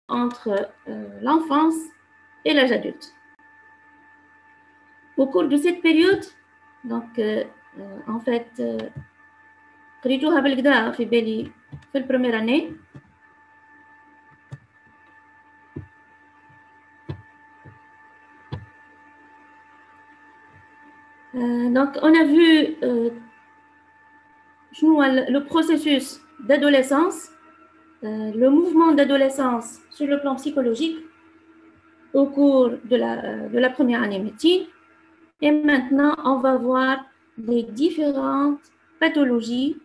entre l'enfance et l'âge adulte. Au cours de cette période, donc en fait, قريتوها بالكدا في بالي في البريمير année. Donc on a vu le processus d'adolescence, le mouvement d'adolescence sur le plan psychologique au cours de la première année médecine. Et maintenant, on va voir les différentes pathologies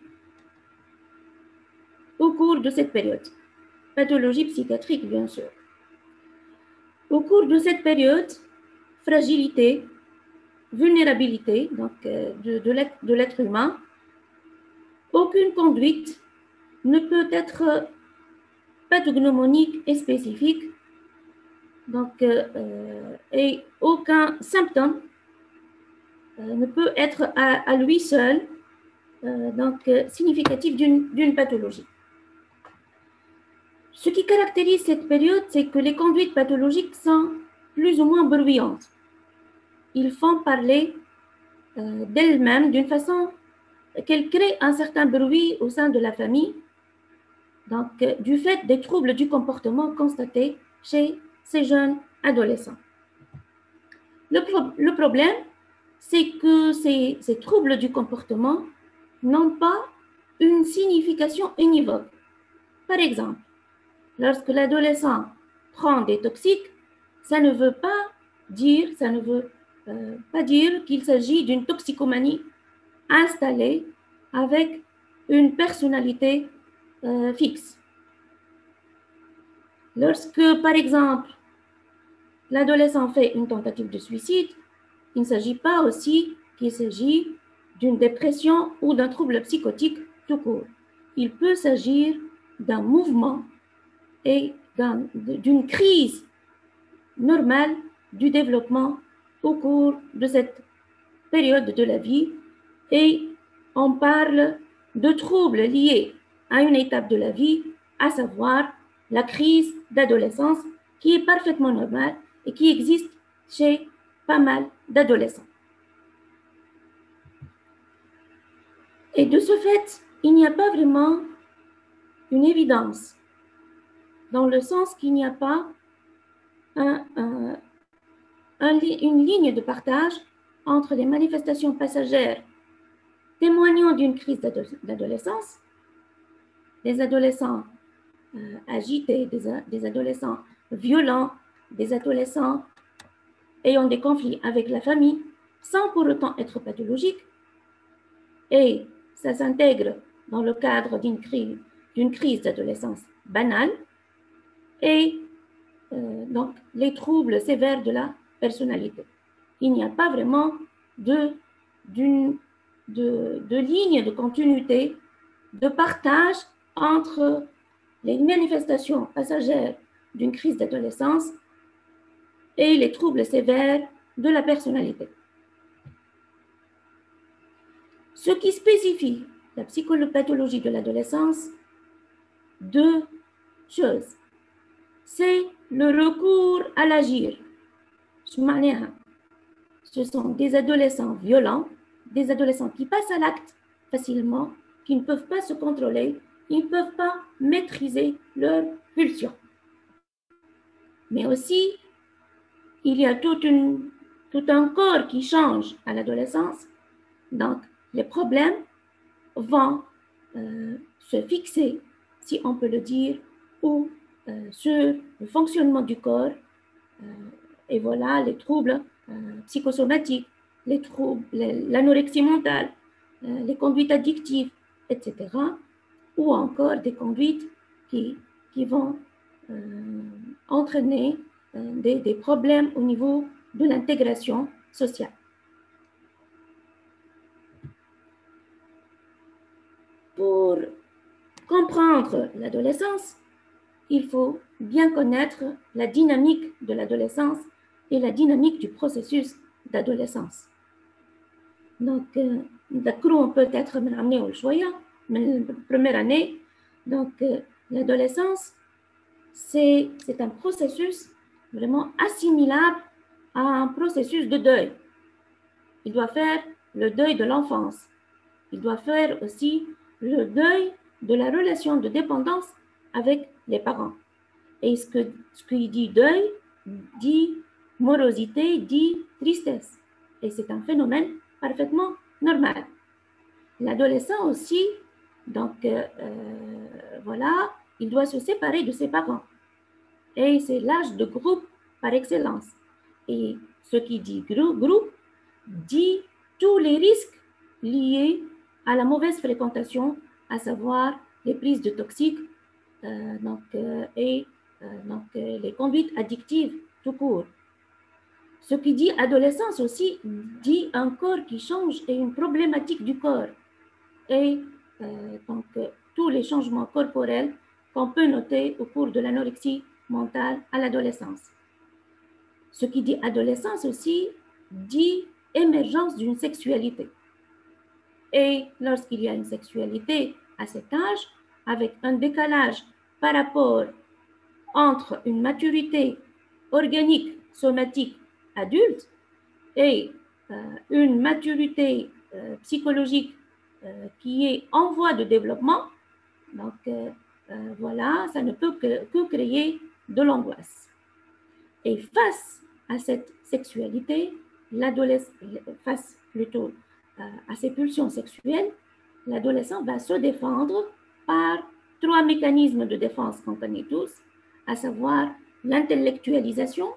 au cours de cette période. Pathologie psychiatrique, bien sûr. Au cours de cette période, fragilité, vulnérabilité donc, de l'être humain, aucune conduite ne peut être pathognomonique et spécifique, donc, et aucun symptôme ne peut être à lui seul donc, significatif d'une pathologie. Ce qui caractérise cette période, c'est que les conduites pathologiques sont plus ou moins bruyantes. Ils font parler d'elles-mêmes d'une façon qu'elles créent un certain bruit au sein de la famille, donc du fait des troubles du comportement constatés chez ces jeunes adolescents. Le problème, c'est que ces troubles du comportement n'ont pas une signification univoque. Par exemple, lorsque l'adolescent prend des toxiques, ça ne veut pas dire qu'il s'agit d'une toxicomanie installée avec une personnalité fixe. Lorsque, par exemple, l'adolescent fait une tentative de suicide, il ne s'agit pas aussi qu'il s'agit d'une dépression ou d'un trouble psychotique tout court. Il peut s'agir d'un mouvement et d'une crise normale du développement au cours de cette période de la vie, et on parle de troubles liés à une étape de la vie, à savoir la crise d'adolescence, qui est parfaitement normale et qui existe chez pas mal d'adolescents. Et de ce fait, il n'y a pas vraiment une évidence, dans le sens qu'il n'y a pas une ligne de partage entre les manifestations passagères témoignant d'une crise d'adolescence, des adolescents agités, des adolescents violents, des adolescents ayant des conflits avec la famille, sans pour autant être pathologiques, et ça s'intègre dans le cadre d'une crise d'adolescence banale, et donc les troubles sévères de la personnalité. Il n'y a pas vraiment de ligne de continuité, de partage entre les manifestations passagères d'une crise d'adolescence et les troubles sévères de la personnalité. Ce qui spécifie la psychopathologie de l'adolescence, deux choses. C'est le recours à l'agir. Ce sont des adolescents violents, des adolescents qui passent à l'acte facilement, qui ne peuvent pas se contrôler, ils ne peuvent pas maîtriser leurs pulsions. Mais aussi, il y a tout un corps qui change à l'adolescence, donc les problèmes vont se fixer, si on peut le dire, ou sur le fonctionnement du corps, et voilà les troubles psychosomatiques, les troubles, l'anorexie mentale, les conduites addictives, etc., ou encore des conduites qui vont entraîner des problèmes au niveau de l'intégration sociale. Pour comprendre l'adolescence, il faut bien connaître la dynamique de l'adolescence et la dynamique du processus d'adolescence. Donc, d'accord, peut-être من la première année. Donc, l'adolescence, c'est un processus vraiment assimilable à un processus de deuil. Il doit faire le deuil de l'enfance. Il doit faire aussi le deuil de la relation de dépendance avec les parents. Et ce qu'il dit deuil, dit morosité, dit tristesse. Et c'est un phénomène parfaitement normal. L'adolescent aussi, donc voilà, il doit se séparer de ses parents. Et c'est l'âge de groupe par excellence. Et ce qui dit groupe dit tous les risques liés à la mauvaise fréquentation, à savoir les prises de toxiques et les conduites addictives tout court. Ce qui dit adolescence aussi dit un corps qui change et une problématique du corps. Et tous les changements corporels qu'on peut noter au cours de l'anorexie mentale à l'adolescence. Ce qui dit adolescence aussi dit émergence d'une sexualité. Et lorsqu'il y a une sexualité à cet âge, avec un décalage par rapport entre une maturité organique, somatique, adulte et une maturité psychologique qui est en voie de développement, donc voilà, ça ne peut que créer de l'angoisse. Et face à cette sexualité, face plutôt à ces pulsions sexuelles, l'adolescent va se défendre par 3 mécanismes de défense qu'on connaît tous, à savoir l'intellectualisation.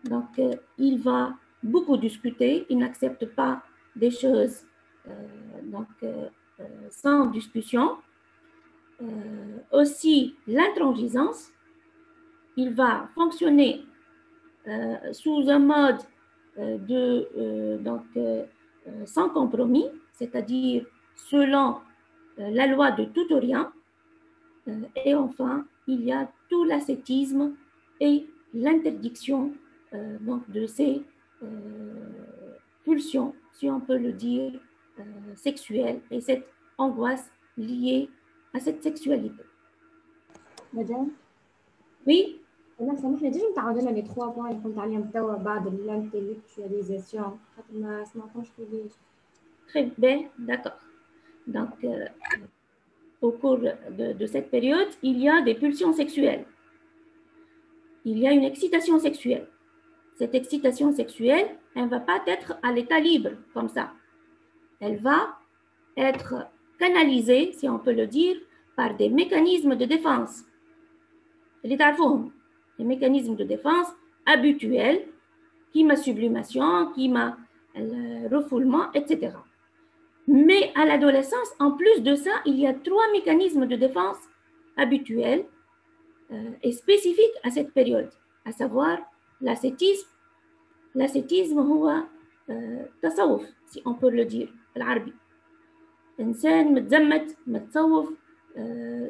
Donc, il va beaucoup discuter, il n'accepte pas des choses sans discussion. Aussi, l'intransigeance, il va fonctionner sous un mode sans compromis, c'est-à-dire selon la loi de tout ou rien. Et enfin, il y a tout l'ascétisme et l'interdiction de ces pulsions, si on peut le dire, sexuelles et cette angoisse liée à cette sexualité. Madame? Oui? أنا سامحني تيجي متعودين لي 3 بوين اللي كنت عليهم توا بعد l'intellectualisation خاطر ما سمعتهمش كلش. Très bien, d'accord. Donc, au cours de cette période, il y a des pulsions sexuelles. Il y a une excitation sexuelle. Cette excitation sexuelle, elle ne va pas être à l'état libre, comme ça. Elle va être canalisée, si on peut le dire, par des mécanismes de défense. Les mécanismes de défense habituels, qui m'a sublimation, qui m'a refoulement, etc. Mais à l'adolescence, en plus de ça, il y a 3 mécanismes de défense habituels et spécifiques à cette période, à savoir l'ascétisme. L'ascétisme هو تصوف, si on peut le dire, العربي. إنسان متزمت, متصوف,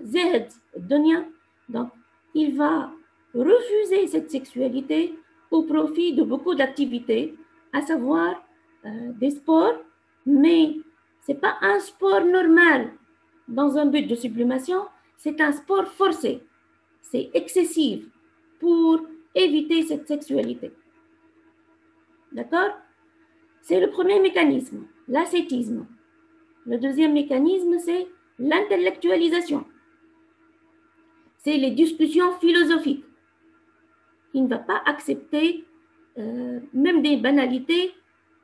زاهد الدنيا. Donc, il va refuser cette sexualité au profit de beaucoup d'activités, à savoir des sports, mais ce n'est pas un sport normal dans un but de sublimation, c'est un sport forcé. C'est excessif pour éviter cette sexualité. D'accord? C'est le premier mécanisme, l'ascétisme. Le deuxième mécanisme, c'est l'intellectualisation. C'est les discussions philosophiques. Il ne va pas accepter même des banalités,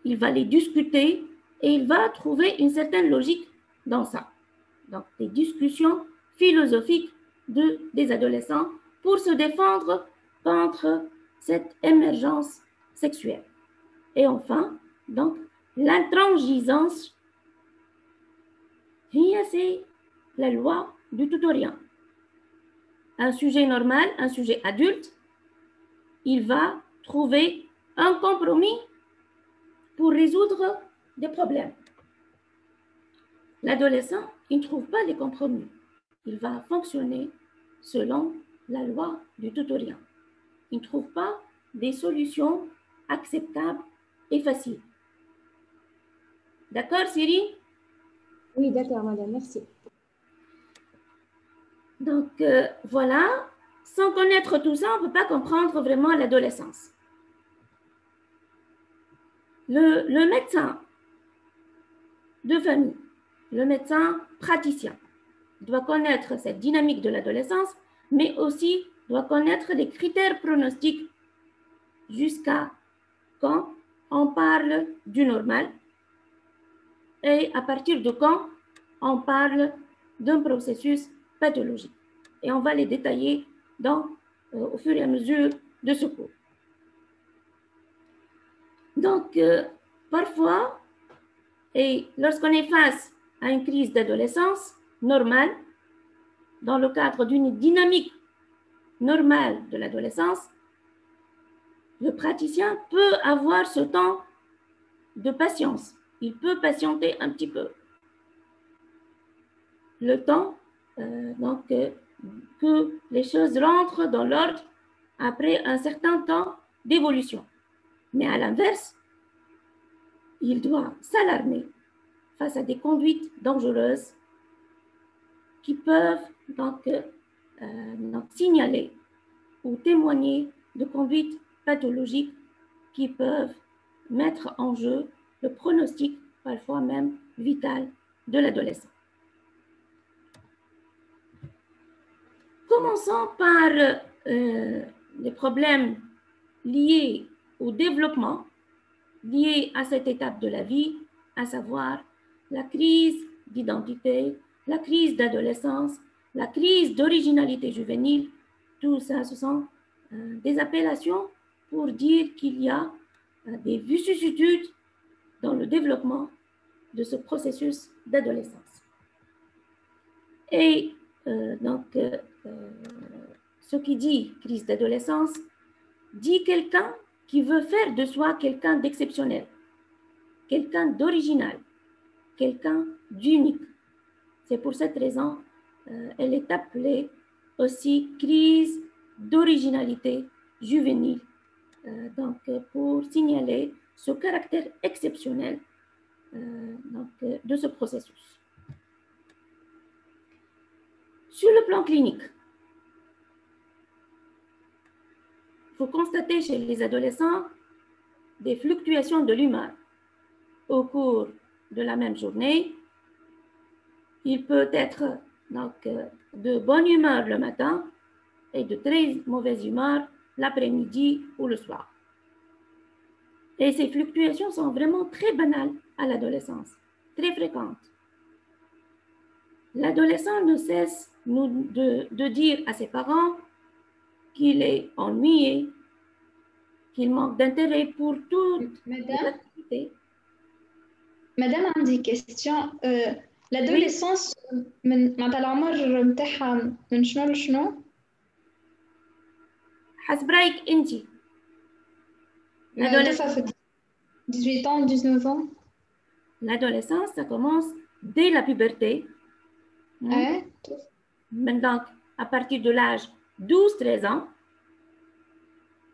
il va les discuter et il va trouver une certaine logique dans ça. Donc, des discussions philosophiques des adolescents pour se défendre contre cette émergence sexuelle. Et enfin, donc, l'intransigeance, c'est la loi du tout ou rien. Un sujet normal, un sujet adulte, il va trouver un compromis pour résoudre des problèmes. L'adolescent, il ne trouve pas les compromis. Il va fonctionner selon la loi du tout ou rien. Il ne trouve pas des solutions acceptables et faciles. D'accord, Siri? Oui, d'accord, madame, merci. Donc, voilà. sans connaître tout ça, on ne peut pas comprendre vraiment l'adolescence. Le médecin de famille, le médecin praticien, doit connaître cette dynamique de l'adolescence, mais aussi doit connaître les critères pronostiques jusqu'à quand on parle du normal et à partir de quand on parle d'un processus pathologique. Et on va les détailler au fur et à mesure de ce cours. Donc, parfois, et lorsqu'on est face à une crise d'adolescence normale, dans le cadre d'une dynamique normale de l'adolescence, le praticien peut avoir ce temps de patience. Il peut patienter un petit peu. Le temps que les choses rentrent dans l'ordre après un certain temps d'évolution. Mais à l'inverse, il doit s'alarmer face à des conduites dangereuses qui peuvent donc signaler ou témoigner de conduites pathologiques qui peuvent mettre en jeu le pronostic, parfois même vital, de l'adolescent. Commençons par les problèmes liés au développement, liés à cette étape de la vie, à savoir la crise d'identité, la crise d'adolescence, la crise d'originalité juvénile. Tout ça, ce sont des appellations pour dire qu'il y a des vicissitudes dans le développement de ce processus d'adolescence. Et ce qui dit crise d'adolescence dit quelqu'un qui veut faire de soi quelqu'un d'exceptionnel, quelqu'un d'original, quelqu'un d'unique. C'est pour cette raison elle est appelée aussi crise d'originalité juvénile, pour signaler ce caractère exceptionnel de ce processus. Sur le plan clinique, il faut constater chez les adolescents des fluctuations de l'humeur au cours de la même journée. Il peut être de bonne humeur le matin et de très mauvaise humeur l'après-midi ou le soir. Et ces fluctuations sont vraiment très banales à l'adolescence, très fréquentes. L'adolescent ne cesse de dire à ses parents qu'il est ennuyé, qu'il manque d'intérêt pour toute l'activité. Madame, عندي question. L'adolescence معناتها العمر متاعها من شنو لشنو؟ حسب رأيك أنت؟ 18 ans, 19 ans. L'adolescence, ça commence dès la puberté. Donc, à partir de l'âge 12-13 ans.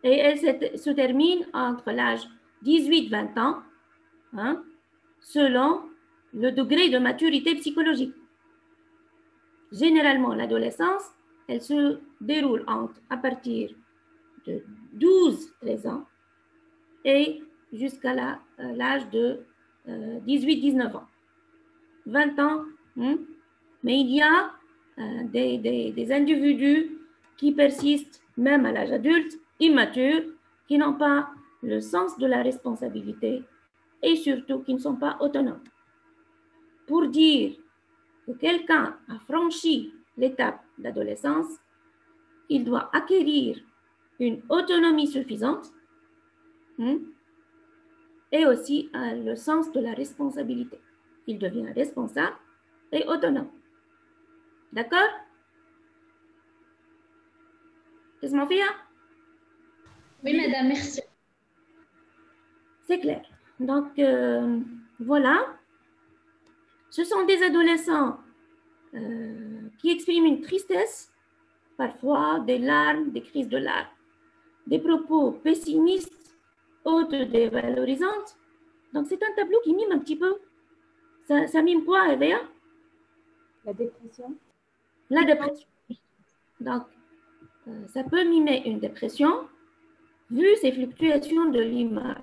Et elle se termine entre l'âge 18-20 ans, selon le degré de maturité psychologique. Généralement, l'adolescence, elle se déroule à partir de 12-13 ans et jusqu'à l'âge de 18-19 ans. 20 ans, mais il y a des individus qui persistent même à l'âge adulte, immatures, qui n'ont pas le sens de la responsabilité et surtout qui ne sont pas autonomes. Pour dire que quelqu'un a franchi l'étape d'adolescence, il doit acquérir une autonomie suffisante et aussi le sens de la responsabilité. Il devient responsable et autonome. D'accord? Qu'est-ce qu'on fait? Oui, madame, merci. C'est clair. Donc, voilà. Ce sont des adolescents qui expriment une tristesse, parfois des larmes, des crises de larmes, des propos pessimistes, autodévalorisantes. Donc, c'est un tableau qui mime un petit peu. Ça mime quoi, Evea? La dépression. La dépression. Donc, ça peut mimer une dépression vu ces fluctuations de l'humeur.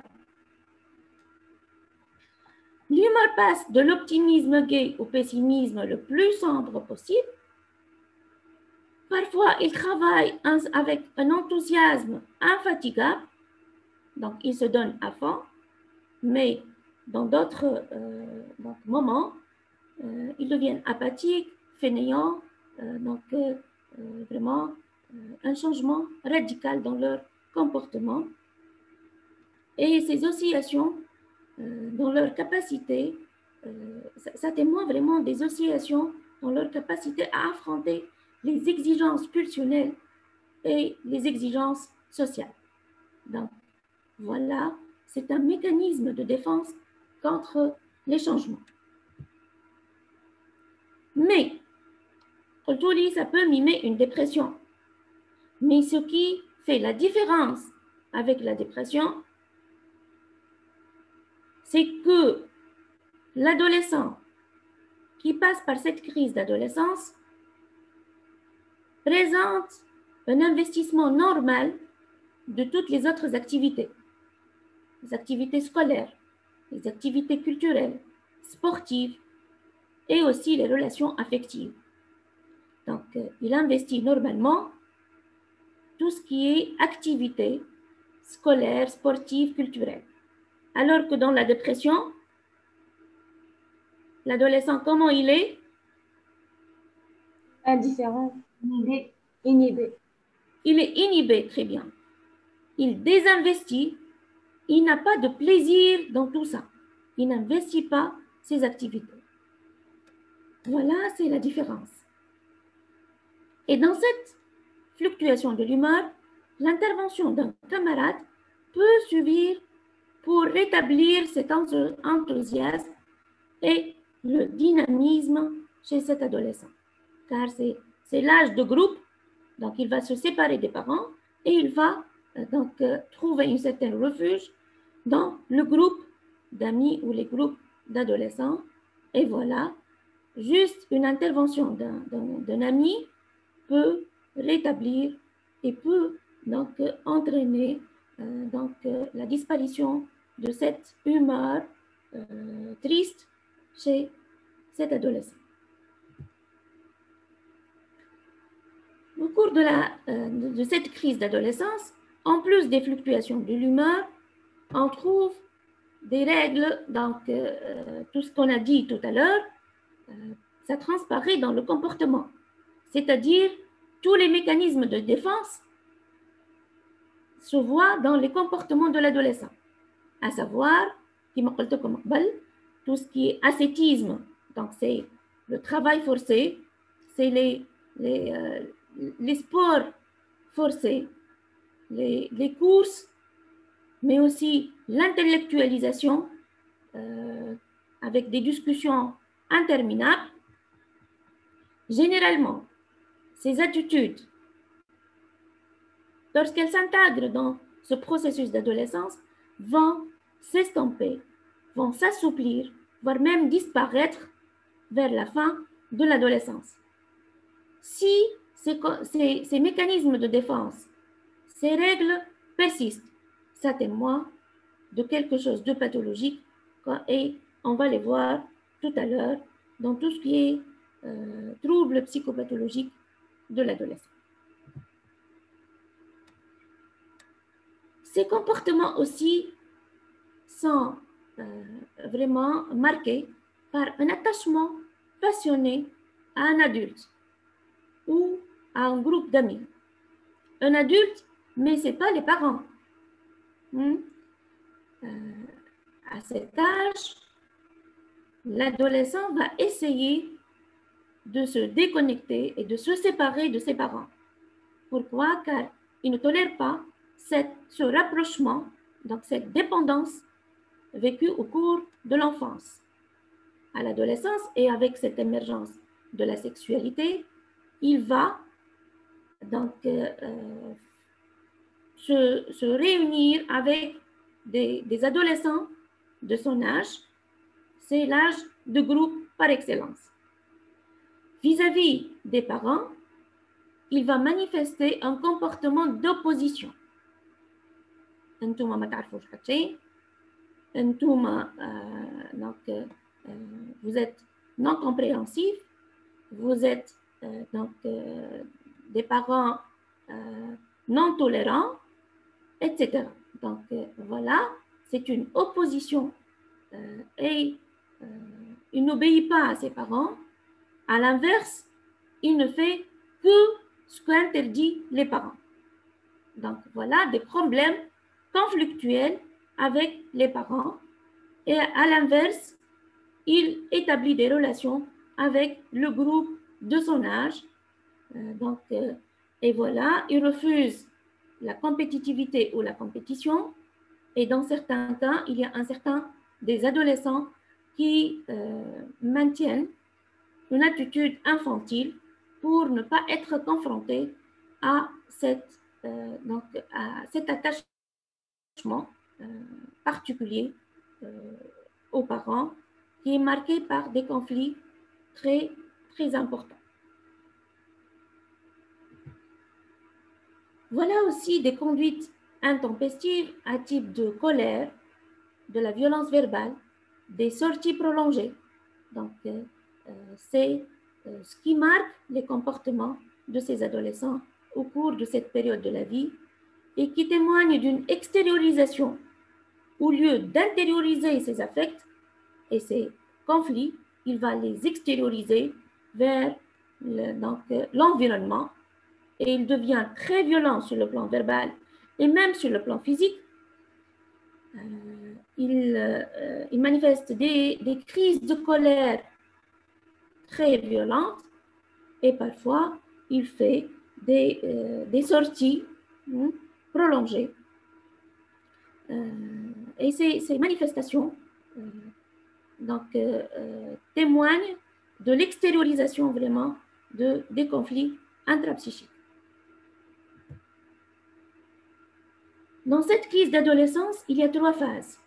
L'humeur passe de l'optimisme gai au pessimisme le plus sombre possible. Parfois, il travaille avec un enthousiasme infatigable, donc il se donne à fond, mais dans d'autres moments, ils deviennent apathiques, fainéants, vraiment un changement radical dans leur comportement. Et ces oscillations dans leur capacité, ça témoigne vraiment des oscillations dans leur capacité à affronter les exigences pulsionnelles et les exigences sociales. Donc, voilà, c'est un mécanisme de défense contre les changements. Mais, aujourd'hui, ça peut mimer une dépression. Mais ce qui fait la différence avec la dépression, c'est que l'adolescent qui passe par cette crise d'adolescence présente un investissement normal de toutes les autres activités. Les activités scolaires, les activités culturelles, sportives et aussi les relations affectives. Donc, il investit normalement tout ce qui est activité scolaire, sportive, culturelle. Alors que dans la dépression, l'adolescent, comment il est? Indifférent, inhibé. Il est inhibé, très bien. Il désinvestit, il n'a pas de plaisir dans tout ça. Il n'investit pas ses activités. Voilà, c'est la différence. Et dans cette fluctuation de l'humeur, l'intervention d'un camarade peut suffire pour rétablir cet enthousiasme et le dynamisme chez cet adolescent. Car c'est l'âge de groupe, donc il va se séparer des parents et il va donc trouver un certain refuge dans le groupe d'amis ou les groupes d'adolescents. Et voilà, juste une intervention d'un ami peut rétablir et peut donc entraîner la disparition de cette humeur triste chez cet adolescent. Au cours de cette crise d'adolescence, en plus des fluctuations de l'humeur, on trouve des règles, donc tout ce qu'on a dit tout à l'heure, ça transparaît dans le comportement, c'est-à-dire tous les mécanismes de défense se voient dans les comportements de l'adolescent, à savoir, tout ce qui est ascétisme, donc c'est le travail forcé, c'est les sports forcés, les courses, mais aussi l'intellectualisation avec des discussions interminables. Généralement, ces attitudes, lorsqu'elles s'intègrent dans ce processus d'adolescence, vont s'estomper, vont s'assouplir, voire même disparaître vers la fin de l'adolescence. Si ces mécanismes de défense, ces règles persistent, ça témoigne de quelque chose de pathologique et on va les voir tout à l'heure dans tout ce qui est troubles psychopathologiques de l'adolescent. Ces comportements aussi sont vraiment marqués par un attachement passionné à un adulte ou à un groupe d'amis. Un adulte, mais ce n'est pas les parents. À cet âge, l'adolescent va essayer de se déconnecter et de se séparer de ses parents. Pourquoi? Car il ne tolère pas ce rapprochement, donc cette dépendance vécue au cours de l'enfance. À l'adolescence et avec cette émergence de la sexualité, il va donc se réunir avec des adolescents de son âge. C'est l'âge de groupe par excellence. Vis-à-vis des parents, il va manifester un comportement d'opposition. انتم ما تعرفوش حتى شيء. انتم donc vous êtes non compréhensifs, vous êtes donc des parents non tolérants, etc. Donc voilà, c'est une opposition et il n'obéit pas à ses parents. À l'inverse, il ne fait que ce qu'interdit les parents. Donc voilà des problèmes conflictuels avec les parents. Et à l'inverse, il établit des relations avec le groupe de son âge. Et voilà, il refuse la compétitivité ou la compétition. Et dans certains cas, il y a un certain des adolescents qui maintiennent une attitude infantile pour ne pas être confrontés à cet attachement particulier aux parents qui est marqué par des conflits très, très importants. Voilà aussi des conduites intempestives à type de colère, de la violence verbale, des sorties prolongées. Donc, c'est ce qui marque les comportements de ces adolescents au cours de cette période de la vie et qui témoigne d'une extériorisation au lieu d'intérioriser ses affects et ses conflits, il va les extérioriser vers l'environnement et il devient très violent sur le plan verbal et même sur le plan physique. Il manifeste des crises de colère très violentes et parfois il fait des sorties prolongées. Et ces manifestations témoignent de l'extériorisation vraiment des conflits intrapsychiques. Dans cette crise d'adolescence, il y a 3 phases.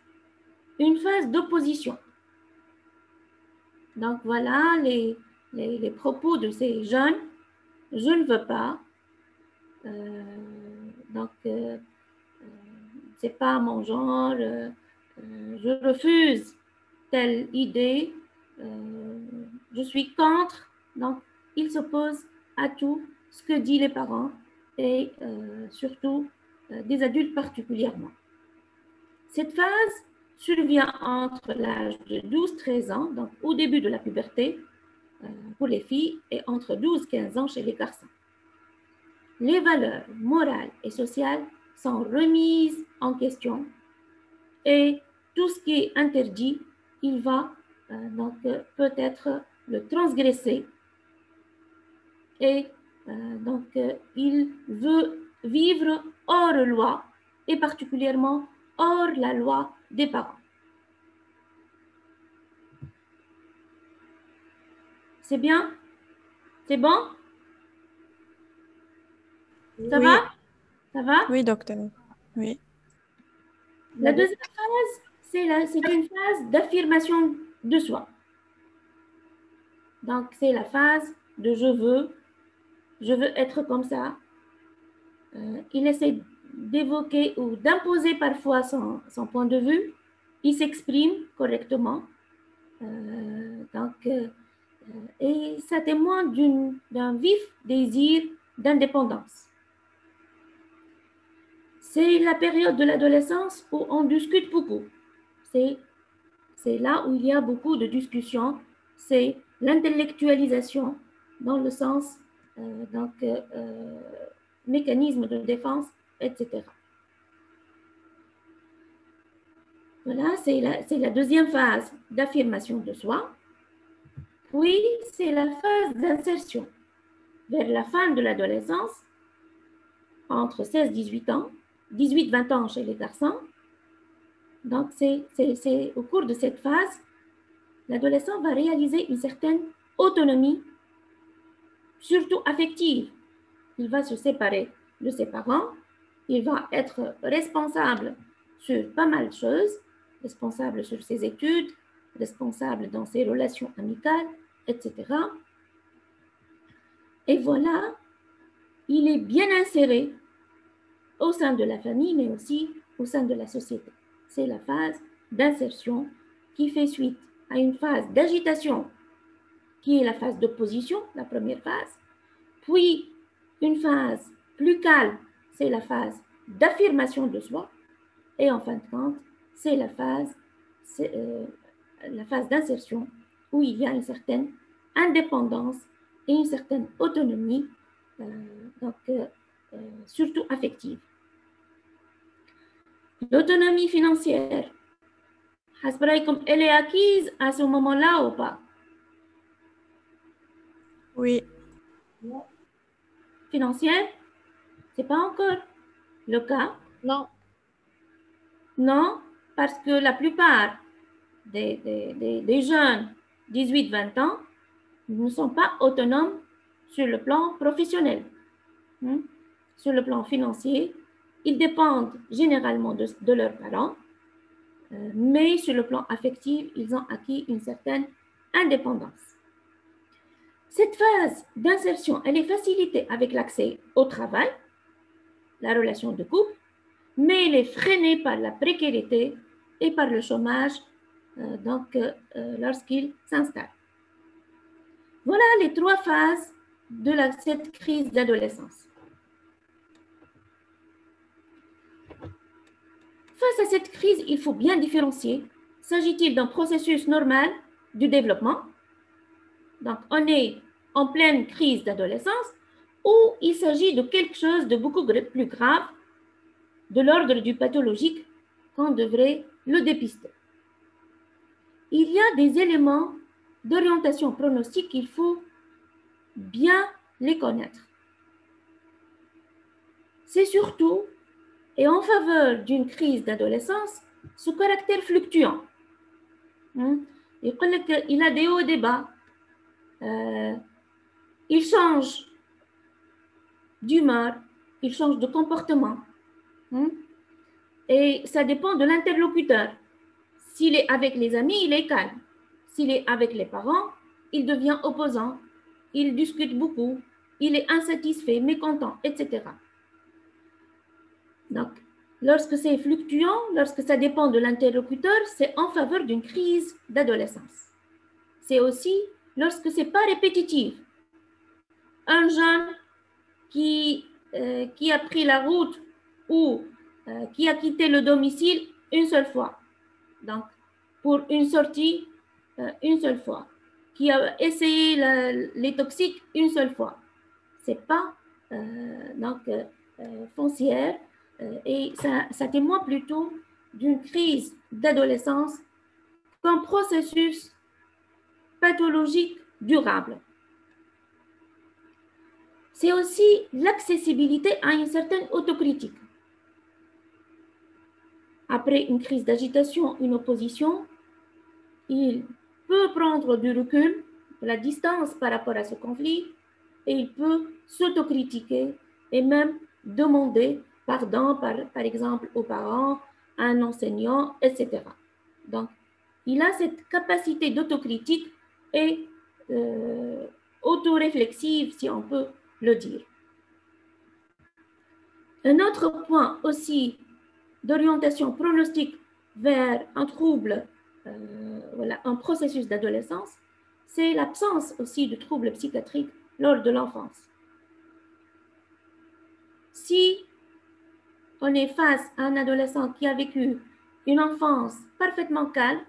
Une phase d'opposition. Donc voilà les propos de ces jeunes. Je ne veux pas. C'est pas mon genre. Je refuse telle idée. Je suis contre. Donc, ils s'opposent à tout ce que disent les parents et surtout des adultes particulièrement. Cette phase survient entre l'âge de 12-13 ans, donc au début de la puberté pour les filles, et entre 12-15 ans chez les garçons. Les valeurs morales et sociales sont remises en question et tout ce qui est interdit, il va peut-être le transgresser et il veut vivre hors loi et particulièrement hors la loi des parents. C'est bien? C'est bon? Ça va? Ça va? Oui, docteur. Oui. La deuxième phase, c'est une phase d'affirmation de soi. Donc, c'est la phase de je veux être comme ça. Il essaie d'évoquer ou d'imposer parfois son point de vue. Il s'exprime correctement. Et ça témoigne d'un vif désir d'indépendance. C'est la période de l'adolescence où on discute beaucoup. C'est là où il y a beaucoup de discussions. C'est l'intellectualisation dans le sens mécanisme de défense, etc. Voilà, c'est la deuxième phase d'affirmation de soi. Puis, c'est la phase d'insertion. Vers la fin de l'adolescence, entre 16-18 ans, 18-20 ans chez les garçons. Donc, c'est au cours de cette phase, l'adolescent va réaliser une certaine autonomie, surtout affective. Il va se séparer de ses parents, il va être responsable sur pas mal de choses, responsable sur ses études, responsable dans ses relations amicales, etc. Et voilà, il est bien inséré au sein de la famille, mais aussi au sein de la société. C'est la phase d'insertion qui fait suite à une phase d'agitation, qui est la phase d'opposition, la première phase, puis une phase plus calme, c'est la phase d'affirmation de soi, et en fin de compte, c'est la phase d'insertion où il y a une certaine indépendance et une certaine autonomie, surtout affective. L'autonomie financière, elle est acquise à ce moment-là ou pas? Oui. Financière, c'est pas encore le cas. Non. Non, parce que la plupart des jeunes 18-20 ans ne sont pas autonomes sur le plan professionnel. Sur le plan financier, ils dépendent généralement de leurs parents, mais sur le plan affectif, ils ont acquis une certaine indépendance. Cette phase d'insertion, elle est facilitée avec l'accès au travail, la relation de couple, mais elle est freinée par la précarité et par le chômage lorsqu'il s'installe. Voilà les trois phases de cette crise d'adolescence. Face à cette crise, il faut bien différencier. S'agit-il d'un processus normal du développement? Donc, on est en pleine crise d'adolescence, ou il s'agit de quelque chose de beaucoup plus grave, de l'ordre du pathologique, qu'on devrait le dépister. Il y a des éléments d'orientation pronostique qu'il faut bien les connaître. C'est surtout et en faveur d'une crise d'adolescence ce caractère fluctuant. Il a des hauts et des bas. Il change d'humeur, il change de comportement. Et ça dépend de l'interlocuteur. S'il est avec les amis, il est calme. S'il est avec les parents, il devient opposant. Il discute beaucoup. Il est insatisfait, mécontent, etc. Donc, lorsque c'est fluctuant, lorsque ça dépend de l'interlocuteur, c'est en faveur d'une crise d'adolescence. C'est aussi lorsque c'est pas répétitif. Un jeune qui a pris la route ou qui a quitté le domicile une seule fois. Donc, pour une sortie, une seule fois. Qui a essayé les toxiques une seule fois. C'est pas foncière et ça témoigne plutôt d'une crise d'adolescence qu'un processus pathologique durable. C'est aussi l'accessibilité à une certaine autocritique. Après une crise d'agitation, une opposition, il peut prendre du recul, de la distance par rapport à ce conflit, et il peut s'autocritiquer et même demander pardon, par exemple, aux parents, à un enseignant, etc. Donc, il a cette capacité d'autocritique et autoréflexive, si on peut le dire. Un autre point aussi d'orientation pronostique vers un trouble, un processus d'adolescence, c'est l'absence aussi de troubles psychiatriques lors de l'enfance. Si on est face à un adolescent qui a vécu une enfance parfaitement calme,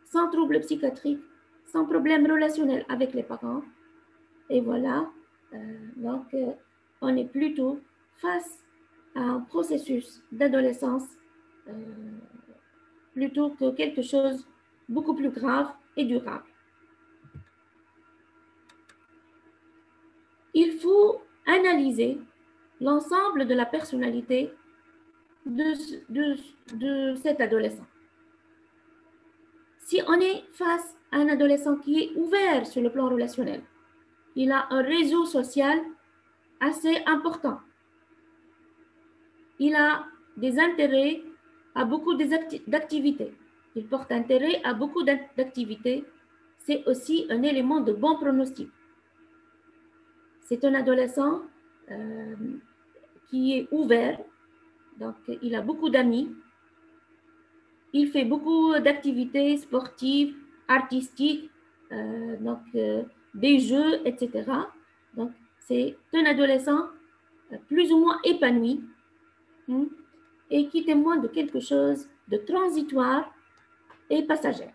sans troubles psychiatriques, sans problème relationnel avec les parents, et voilà, on est plutôt face à un processus d'adolescence plutôt que quelque chose beaucoup plus grave et durable. Il faut analyser l'ensemble de la personnalité de cet adolescent. Si on est face à un adolescent qui est ouvert sur le plan relationnel, il a un réseau social assez important. Il a des intérêts à beaucoup d'activités. Il porte intérêt à beaucoup d'activités. C'est aussi un élément de bon pronostic. C'est un adolescent qui est ouvert, donc il a beaucoup d'amis, il fait beaucoup d'activités sportives, artistiques, des jeux, etc. Donc, c'est un adolescent plus ou moins épanoui et qui témoigne de quelque chose de transitoire et passager.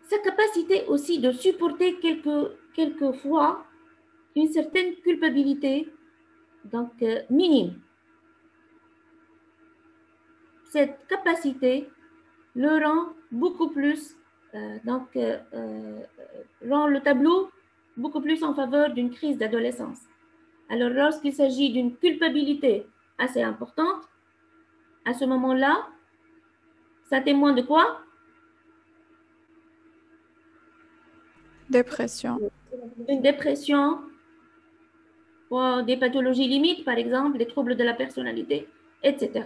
Sa capacité aussi de supporter quelquefois une certaine culpabilité, donc minime. Cette capacité le rend beaucoup plus, rend le tableau beaucoup plus en faveur d'une crise d'adolescence. Alors, lorsqu'il s'agit d'une culpabilité assez importante, à ce moment-là, ça témoigne de quoi? Dépression. Une dépression, ou des pathologies limites, par exemple, des troubles de la personnalité, etc.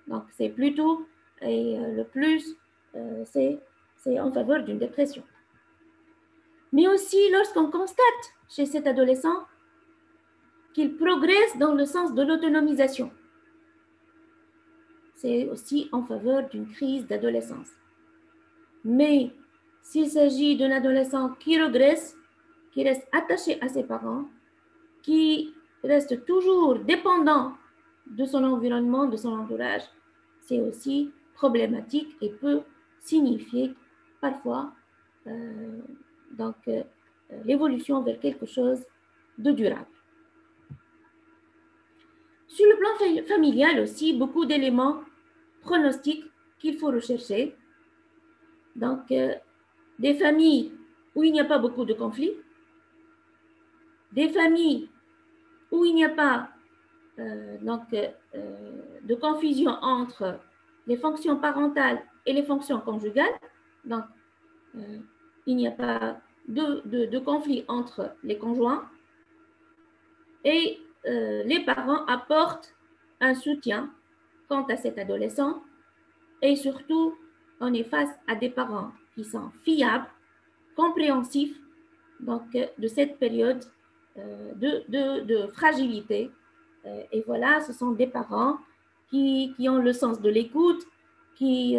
Donc, c'est plutôt, le plus, c'est en faveur d'une dépression. Mais aussi, lorsqu'on constate chez cet adolescent qu'il progresse dans le sens de l'autonomisation, c'est aussi en faveur d'une crise d'adolescence. Mais s'il s'agit d'un adolescent qui régresse, qui reste attaché à ses parents, qui reste toujours dépendant de son environnement, de son entourage, c'est aussi problématique et peut signifier parfois l'évolution vers quelque chose de durable. Sur le plan familial aussi, beaucoup d'éléments pronostiques qu'il faut rechercher. Donc, des familles où il n'y a pas beaucoup de conflits, des familles où il n'y a pas de confusion entre les fonctions parentales et les fonctions conjugales. Donc, il n'y a pas de conflit entre les conjoints. Et les parents apportent un soutien quant à cet adolescent. Et surtout, on est face à des parents qui sont fiables, compréhensifs donc, de cette période de fragilité. Et voilà, ce sont des parents qui ont le sens de l'écoute, qui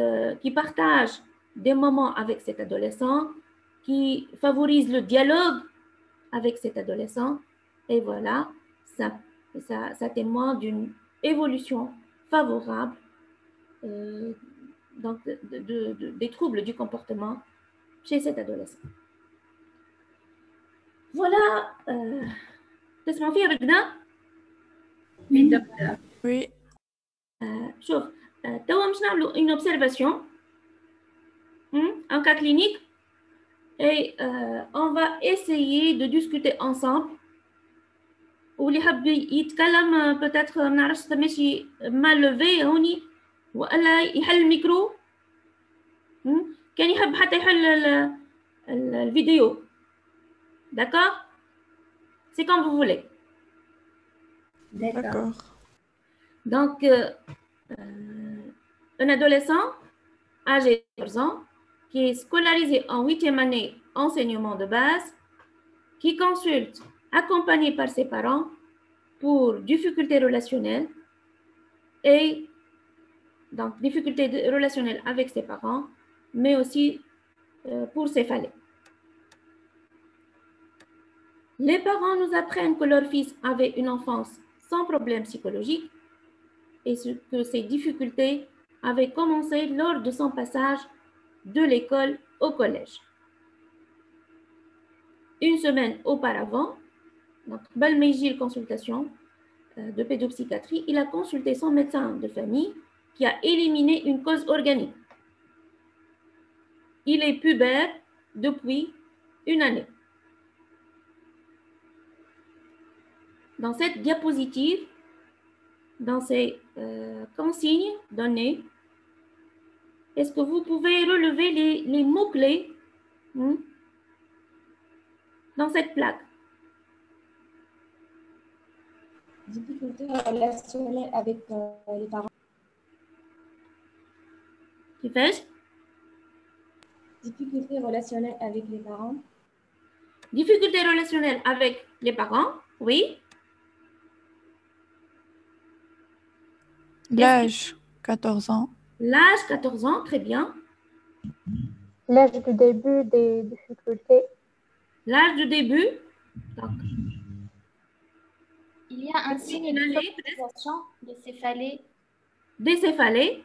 partagent des moments avec cet adolescent, qui favorisent le dialogue avec cet adolescent. Et voilà, ça témoigne d'une évolution favorable donc des troubles du comportement chez cet adolescent. Voilà. تسمعوا فيها بالكدا؟ Oui. شوف توا باش نعملوا une observation un cas clinique et on va essayer de discuter ensemble. واللي حب يتكلم peut-être ما نعرفش ماشي ما لوفي هوني والا يحل الميكرو كان يحب حتى يحل الفيديو. D'accord? C'est comme vous voulez. D'accord. Donc, un adolescent âgé de 14 ans qui est scolarisé en 8e année enseignement de base, qui consulte accompagné par ses parents pour difficultés relationnelles et donc difficultés relationnelles avec ses parents, mais aussi pour céphalée. Les parents nous apprennent que leur fils avait une enfance sans problème psychologique et que ces difficultés avaient commencé lors de son passage de l'école au collège. Une semaine auparavant, donc Balmeji consultation de pédopsychiatrie, il a consulté son médecin de famille qui a éliminé une cause organique. Il est pubère depuis une année. Dans cette diapositive, dans ces consignes données, est-ce que vous pouvez relever les mots-clés dans cette plaque? Difficulté relationnelle avec les parents. كيفاش؟ Difficulté relationnelle avec les parents. difficultés relationnelles avec les parents, oui. L'âge, 14 ans. L'âge, 14 ans, très bien. L'âge du début des difficultés. L'âge du début. Donc, Il y a un signe de situation de céphalée. Des céphalées.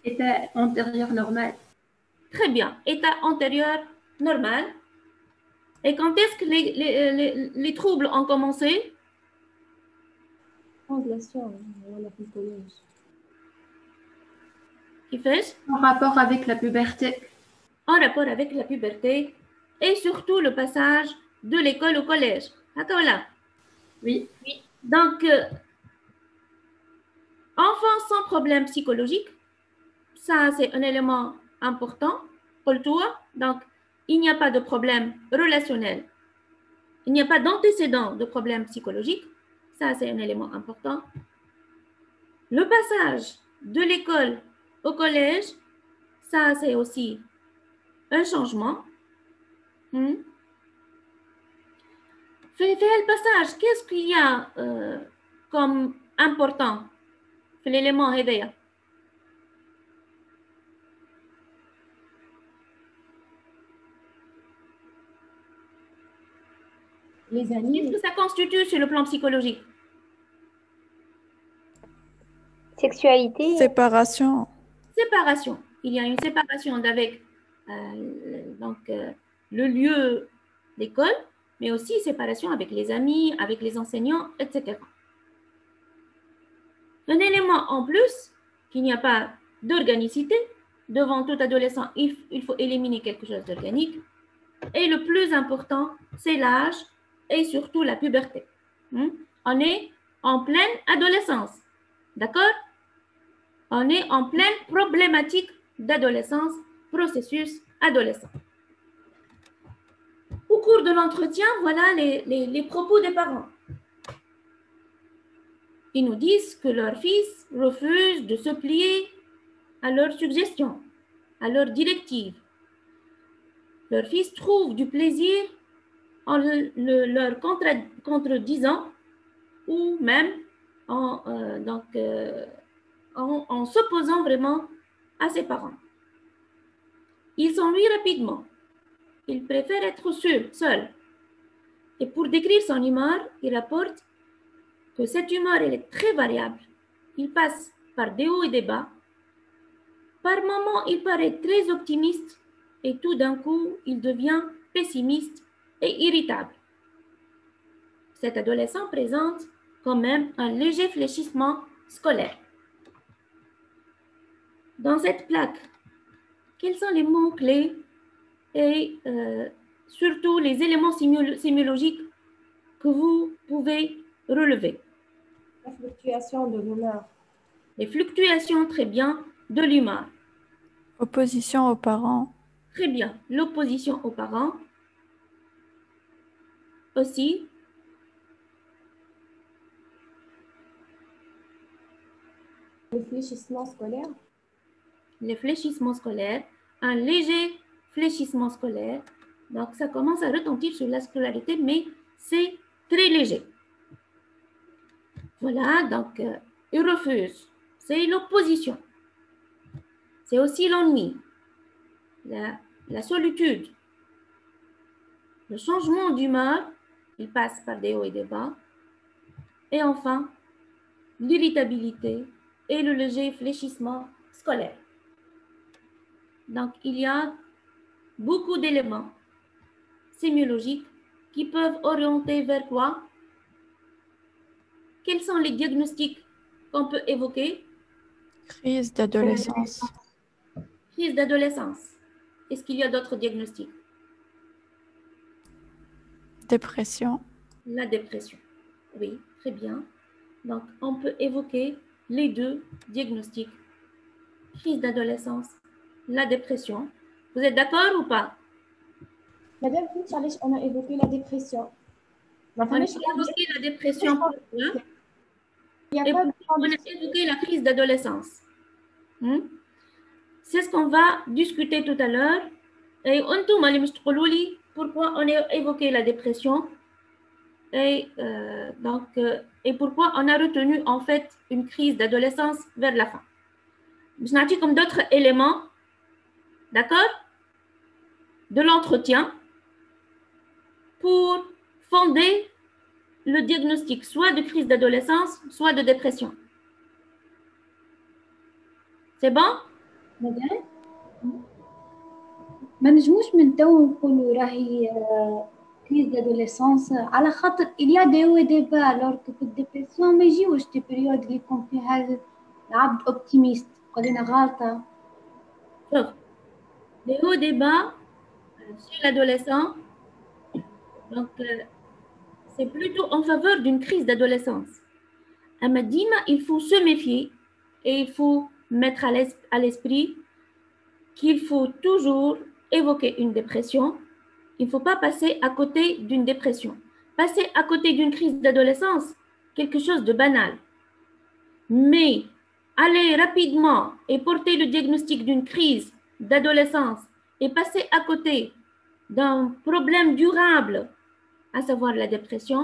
État antérieur normal. Très bien. État antérieur normal. Et quand est-ce que les troubles ont commencé? Qui fait? En rapport avec la puberté. En rapport avec la puberté et surtout le passage de l'école au collège. Voilà. Oui. Donc, enfant sans problème psychologique, ça c'est un élément important pour le tour. Donc, il n'y a pas de problème relationnel. Il n'y a pas d'antécédent de problème psychologique. Ça, c'est un élément important. Le passage de l'école au collège, ça, c'est aussi un changement. Fait le passage, qu'est-ce qu'il y a comme important في l'élément هذايا؟ Les amis. Qu'est-ce que ça constitue sur le plan psychologique? Sexualité. Séparation. Séparation. Il y a une séparation avec le lieu d'école, mais aussi séparation avec les amis, avec les enseignants, etc. Un élément en plus, qu'il n'y a pas d'organicité. Devant tout adolescent, il faut éliminer quelque chose d'organique. Et le plus important, c'est l'âge et surtout la puberté. On est en pleine adolescence. D'accord? On est en pleine problématique d'adolescence, processus adolescent. Au cours de l'entretien, voilà les propos des parents. Ils nous disent que leur fils refuse de se plier à leurs suggestions, à leurs directives. Leur fils trouve du plaisir en leur contredisant ou même en s'opposant vraiment à ses parents. Il s'ennuie rapidement. Il préfère être seul. Et pour décrire son humeur, il rapporte que cette humeur elle est très variable. Il passe par des hauts et des bas. Par moments, il paraît très optimiste et tout d'un coup, il devient pessimiste et irritable. Cet adolescent présente quand même un léger fléchissement scolaire. Dans cette plaque, quels sont les mots-clés et surtout les éléments sémiologiques que vous pouvez relever? La fluctuation de l'humeur. Les fluctuations, très bien, de l'humeur. Opposition aux parents. Très bien. L'opposition aux parents. Aussi. Le fléchissement scolaire. Les fléchissements scolaires. Un léger fléchissement scolaire. Donc, ça commence à retentir sur la scolarité, mais c'est très léger. Voilà, donc, il refuse. C'est l'opposition. C'est aussi l'ennui, la solitude, le changement d'humeur, il passe par des hauts et des bas. Et enfin, l'irritabilité et le léger fléchissement scolaire. Donc, il y a beaucoup d'éléments sémiologiques qui peuvent orienter vers quoi? Quels sont les diagnostics qu'on peut évoquer? Crise d'adolescence. Crise d'adolescence. Est-ce qu'il y a d'autres diagnostics? Dépression. La dépression. Oui, très bien. Donc, on peut évoquer les deux diagnostics. Crise d'adolescence, la dépression. Vous êtes d'accord ou pas? Madame, on a évoqué la dépression. On a évoqué la dépression pour cela. Et on a évoqué la crise d'adolescence. C'est ce qu'on va discuter tout à l'heure. Et pourquoi on a évoqué la dépression et pourquoi on a retenu en fait une crise d'adolescence vers la fin. Je n'ai comme d'autres éléments, d'accord, de l'entretien pour fonder le diagnostic soit de crise d'adolescence, soit de dépression. C'est bon? مدام ما نجموش من تو نقولوا راهي كريز دادوليسونس على خاطر il y a des hauts et des bas alors que في الديبرسيون ما يجيوش دي بيريود اللي يكون فيها العبد اوبتيميست قلنا غلطة. Sauf les hauts et des bas chez l'adolescent, donc c'est plutôt en faveur d'une crise d'adolescence. À Madima, il faut se méfier et il faut mettre à l'esprit qu'il faut toujours évoquer une dépression. Il ne faut pas passer à côté d'une dépression. Passer à côté d'une crise d'adolescence, quelque chose de banal. Mais aller rapidement et porter le diagnostic d'une crise d'adolescence et passer à côté d'un problème durable, à savoir la dépression,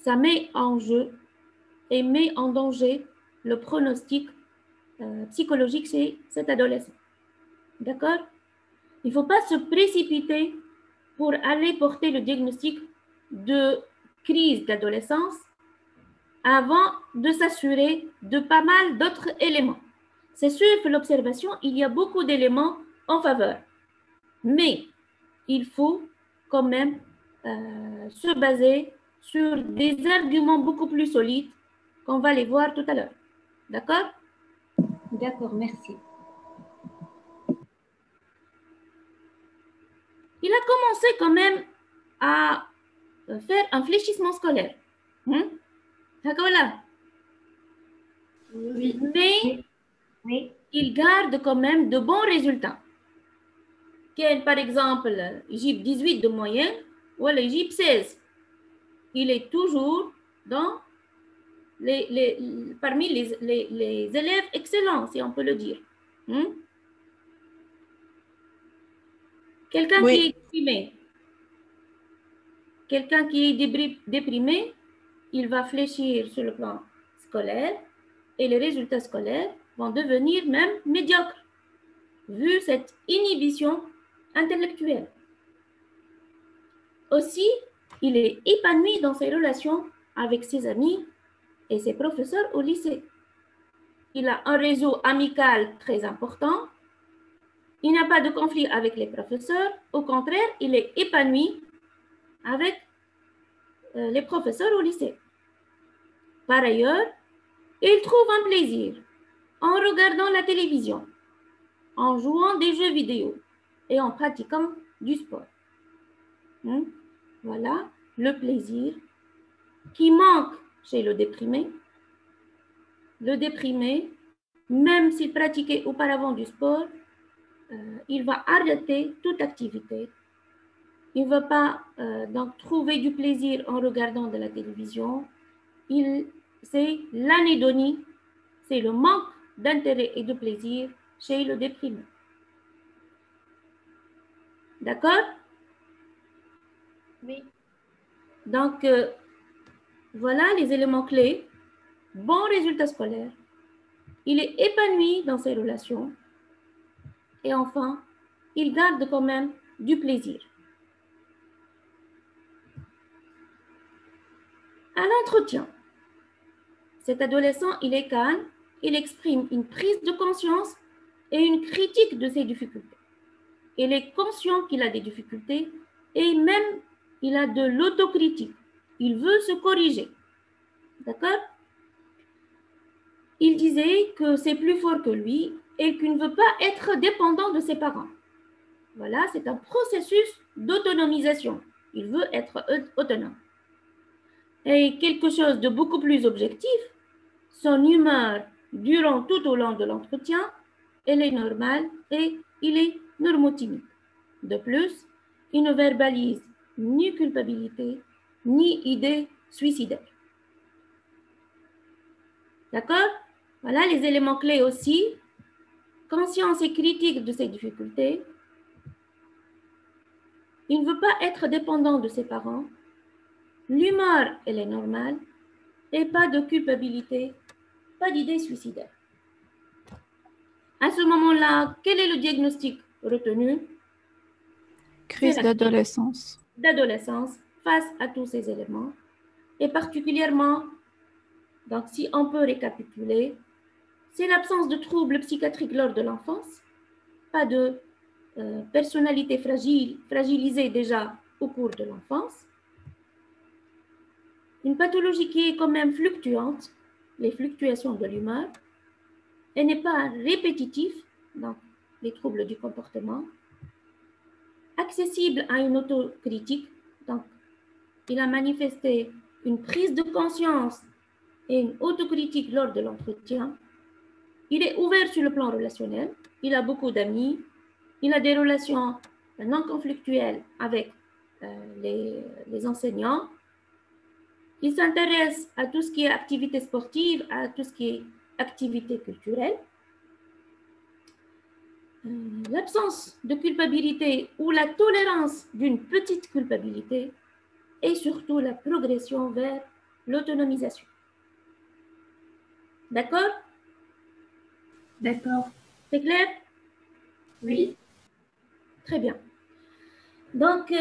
ça met en jeu et met en danger le pronostic psychologique chez cet adolescent. D'accord? Il ne faut pas se précipiter pour aller porter le diagnostic de crise d'adolescence avant de s'assurer de pas mal d'autres éléments. C'est sûr que l'observation, il y a beaucoup d'éléments en faveur. Mais il faut quand même se baser sur des arguments beaucoup plus solides qu'on va les voir tout à l'heure. D'accord? D'accord, merci. Il a commencé quand même à faire un fléchissement scolaire. Voilà. Oui. Mais Oui. il garde quand même de bons résultats. Par exemple, il 18 de moyenne ou il 16. Il est toujours dans parmi les élèves excellents, si on peut le dire. Quelqu'un Oui. qui est déprimé. Quelqu'un qui est déprimé, il va fléchir sur le plan scolaire et les résultats scolaires vont devenir même médiocres, vu cette inhibition intellectuelle. Aussi, il est épanoui dans ses relations avec ses amis et ses professeurs au lycée. Il a un réseau amical très important. Il n'a pas de conflit avec les professeurs. Au contraire, il est épanoui avec les professeurs au lycée. Par ailleurs, il trouve un plaisir en regardant la télévision, en jouant des jeux vidéo et en pratiquant du sport. Voilà le plaisir qui manque chez le déprimé. Le déprimé, même s'il pratiquait auparavant du sport, il va arrêter toute activité. Il ne va pas donc trouver du plaisir en regardant de la télévision. C'est l'anédonie, c'est le manque d'intérêt et de plaisir chez le déprimé. D'accord? Oui. Donc, voilà les éléments clés. Bon résultat scolaire. Il est épanoui dans ses relations. Et enfin, il garde quand même du plaisir. À l'entretien, cet adolescent, il est calme, il exprime une prise de conscience et une critique de ses difficultés. Il est conscient qu'il a des difficultés et même il a de l'autocritique. Il veut se corriger. D'accord? Il disait que c'est plus fort que lui et qu'il ne veut pas être dépendant de ses parents. Voilà, c'est un processus d'autonomisation. Il veut être autonome. Et quelque chose de beaucoup plus objectif, son humeur durant tout au long de l'entretien, elle est normale et il est normotimique. De plus, il ne verbalise ni culpabilité, ni idée suicidaire. D'accord? Voilà les éléments clés aussi. Conscience et critique de ses difficultés. il ne veut pas être dépendant de ses parents, l'humeur, elle est normale, et pas de culpabilité, pas d'idée suicidaire. À ce moment-là, quel est le diagnostic retenu? Crise d'adolescence. D'adolescence face à tous ces éléments, et particulièrement, donc si on peut récapituler, c'est l'absence de troubles psychiatriques lors de l'enfance, pas de personnalité fragilisée déjà au cours de l'enfance, une pathologie qui est quand même fluctuante, les fluctuations de l'humeur, elle n'est pas répétitive, donc les troubles du comportement, accessible à une autocritique, donc il a manifesté une prise de conscience et une autocritique lors de l'entretien. Il est ouvert sur le plan relationnel, il a beaucoup d'amis, il a des relations non conflictuelles avec les enseignants. Il s'intéresse à tout ce qui est activité sportive, à tout ce qui est activité culturelle. L'absence de culpabilité ou la tolérance d'une petite culpabilité et surtout la progression vers l'autonomisation. D'accord? D'accord. C'est clair? Oui. Très bien. Donc,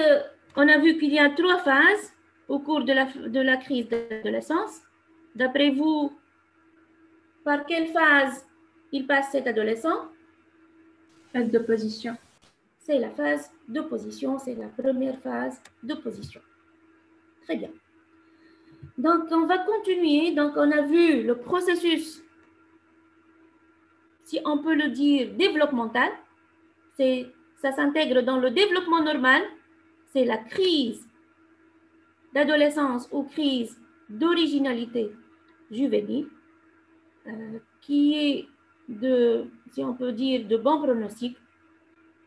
on a vu qu'il y a 3 phases au cours de la crise d'adolescence. D'après vous, par quelle phase il passe cet adolescent? Phase d'opposition. C'est la phase d'opposition, c'est la première phase d'opposition. Très bien. Donc, on va continuer. Donc, on a vu le processus, si on peut le dire, développemental. Ça s'intègre dans le développement normal. C'est la crise d'adolescence ou crise d'originalité juvénile, qui est si on peut dire, de bon pronostic.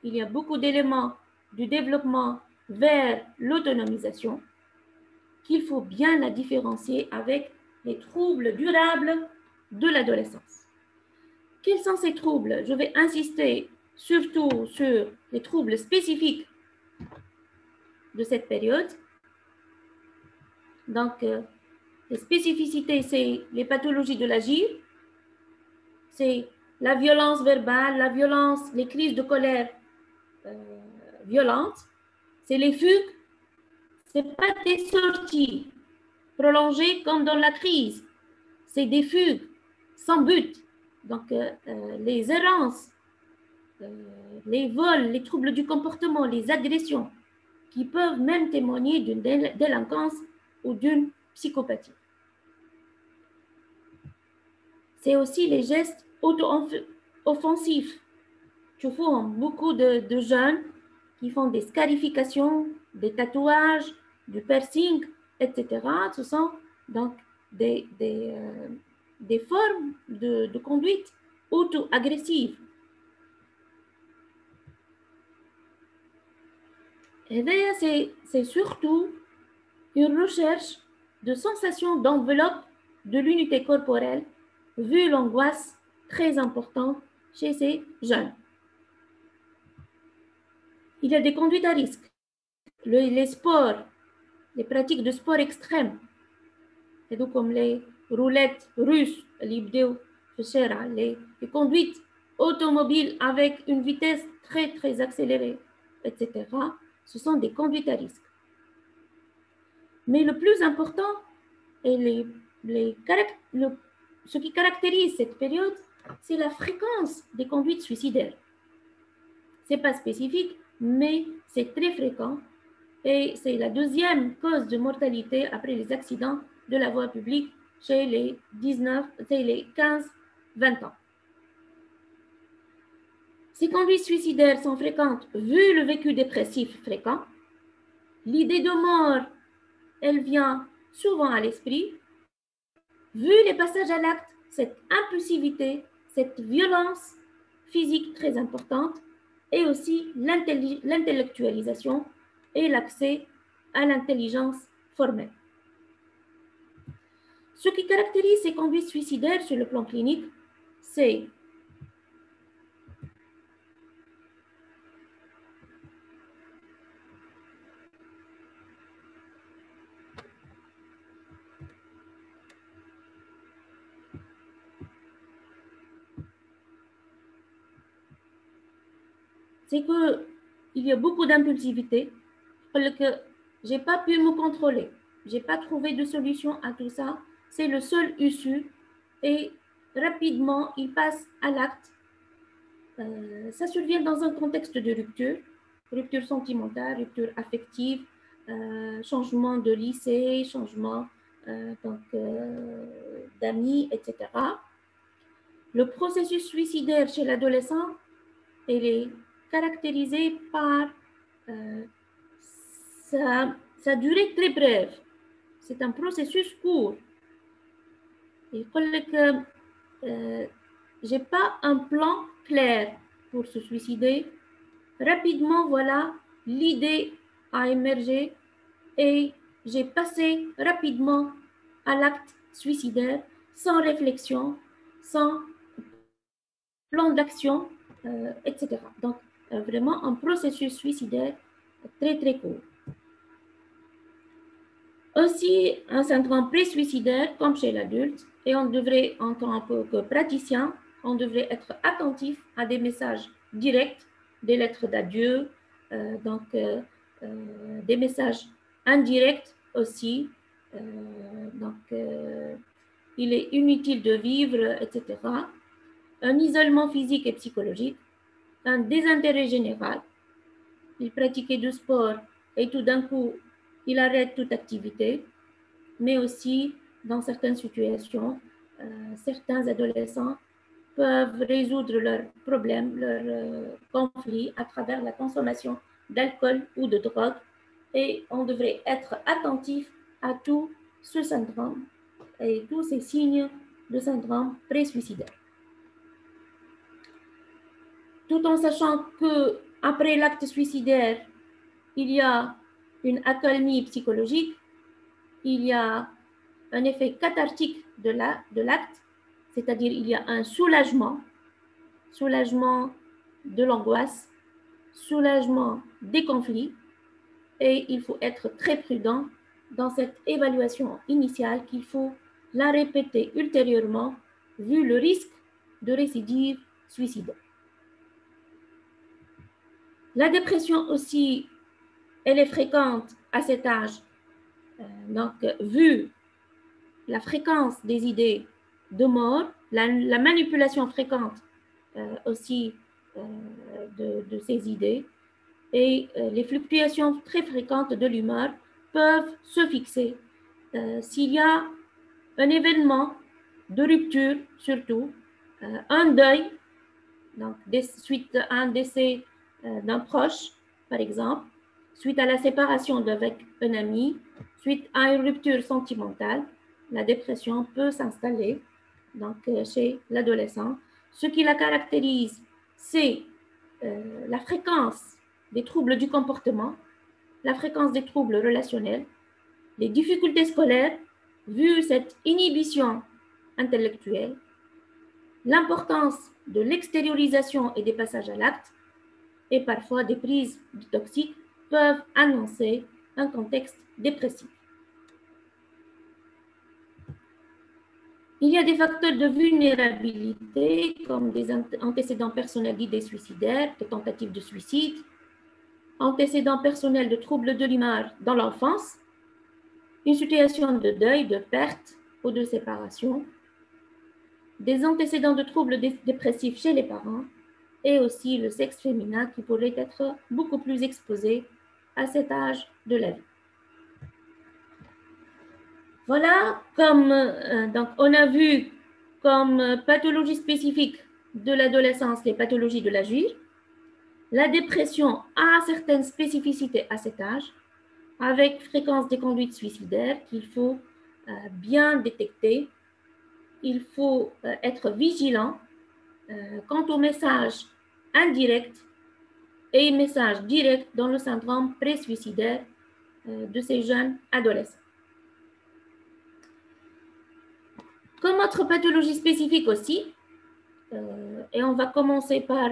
Il y a beaucoup d'éléments du développement vers l'autonomisation qu'il faut bien la différencier avec les troubles durables de l'adolescence. Quels sont ces troubles? Je vais insister surtout sur les troubles spécifiques de cette période. Donc, les spécificités, c'est les pathologies de l'agir, c'est la violence verbale, la violence, les crises de colère violentes, c'est les fugues, c'est pas des sorties prolongées comme dans la crise, c'est des fugues sans but. Donc, les errances, les vols, les troubles du comportement, les agressions, qui peuvent même témoigner d'une délinquance ou d'une psychopathie. C'est aussi les gestes auto-offensifs. Je vois beaucoup de jeunes qui font des scarifications, des tatouages, du piercing, etc. Ce sont donc des formes de conduite auto-agressive. Et c'est surtout une recherche de sensation d'enveloppe de l'unité corporelle, vu l'angoisse très importante chez ces jeunes. Il y a des conduites à risque. Les sports, les pratiques de sport extrêmes, c'est donc comme les roulettes russes, les conduites automobiles avec une vitesse très, très accélérée, etc. Ce sont des conduites à risque. Mais le plus important, et ce qui caractérise cette période, c'est la fréquence des conduites suicidaires. Ce n'est pas spécifique, mais c'est très fréquent et c'est la deuxième cause de mortalité après les accidents de la voie publique chez les 15-20 ans. Ces conduites suicidaires sont fréquentes vu le vécu dépressif fréquent. L'idée de mort, elle vient souvent à l'esprit. Vu les passages à l'acte, cette impulsivité, cette violence physique très importante, et aussi l'intellectualisation et l'accès à l'intelligence formelle. Ce qui caractérise ces conduites suicidaires sur le plan clinique, c'est c'est qu'il y a beaucoup d'impulsivité, que je n'ai pas pu me contrôler, je n'ai pas trouvé de solution à tout ça, c'est le seul issue et rapidement il passe à l'acte. Ça survient dans un contexte de rupture sentimentale, rupture affective, changement de lycée, changement d'amis, etc. Le processus suicidaire chez l'adolescent, il est caractérisé par sa durée très brève. C'est un processus court. Et je n'ai pas un plan clair pour se suicider. Rapidement, voilà, l'idée a émergé et j'ai passé rapidement à l'acte suicidaire sans réflexion, sans plan d'action, etc. Donc, vraiment un processus suicidaire très, très court. Aussi, un syndrome pré-suicidaire, comme chez l'adulte, et on devrait, en tant que praticien, on devrait être attentif à des messages directs, des lettres d'adieu, des messages indirects aussi. Il est inutile de vivre, etc. Un isolement physique et psychologique, un désintérêt général. Il pratiquait du sport et tout d'un coup, il arrête toute activité, mais aussi dans certaines situations, certains adolescents peuvent résoudre leurs problèmes, leurs conflits à travers la consommation d'alcool ou de drogue et on devrait être attentif à tout ce syndrome et tous ces signes de syndrome pré-suicidaire. Tout en sachant qu'après l'acte suicidaire, il y a une accalmie psychologique, il y a un effet cathartique de l'acte, c'est-à-dire il y a un soulagement de l'angoisse, soulagement des conflits, et il faut être très prudent dans cette évaluation initiale qu'il faut la répéter ultérieurement vu le risque de récidive suicidaire. La dépression aussi, elle est fréquente à cet âge. Donc, vu la fréquence des idées de mort, la manipulation fréquente aussi de ces idées et les fluctuations très fréquentes de l'humeur peuvent se fixer. S'il y a un événement de rupture, surtout, un deuil, donc suite à un décès d'un proche, par exemple, suite à la séparation avec un ami, suite à une rupture sentimentale, la dépression peut s'installer donc, chez l'adolescent. Ce qui la caractérise, c'est la fréquence des troubles du comportement, la fréquence des troubles relationnels, les difficultés scolaires, vu cette inhibition intellectuelle, l'importance de l'extériorisation et des passages à l'acte, et parfois des prises toxiques peuvent annoncer un contexte dépressif. Il y a des facteurs de vulnérabilité comme des antécédents personnels d'idées suicidaires, de tentatives de suicide, antécédents personnels de troubles de l'humeur dans l'enfance, une situation de deuil, de perte ou de séparation, des antécédents de troubles dépressifs chez les parents et aussi le sexe féminin qui pourrait être beaucoup plus exposé à cet âge de la vie. Voilà, donc on a vu comme pathologie spécifique de l'adolescence les pathologies de l'agir. La dépression a certaines spécificités à cet âge, avec fréquence des conduites suicidaires qu'il faut bien détecter. Il faut être vigilant quant aux messages indirects et messages directs dans le syndrome pré-suicidaire de ces jeunes adolescents. Comme autre pathologie spécifique aussi, et on va commencer par,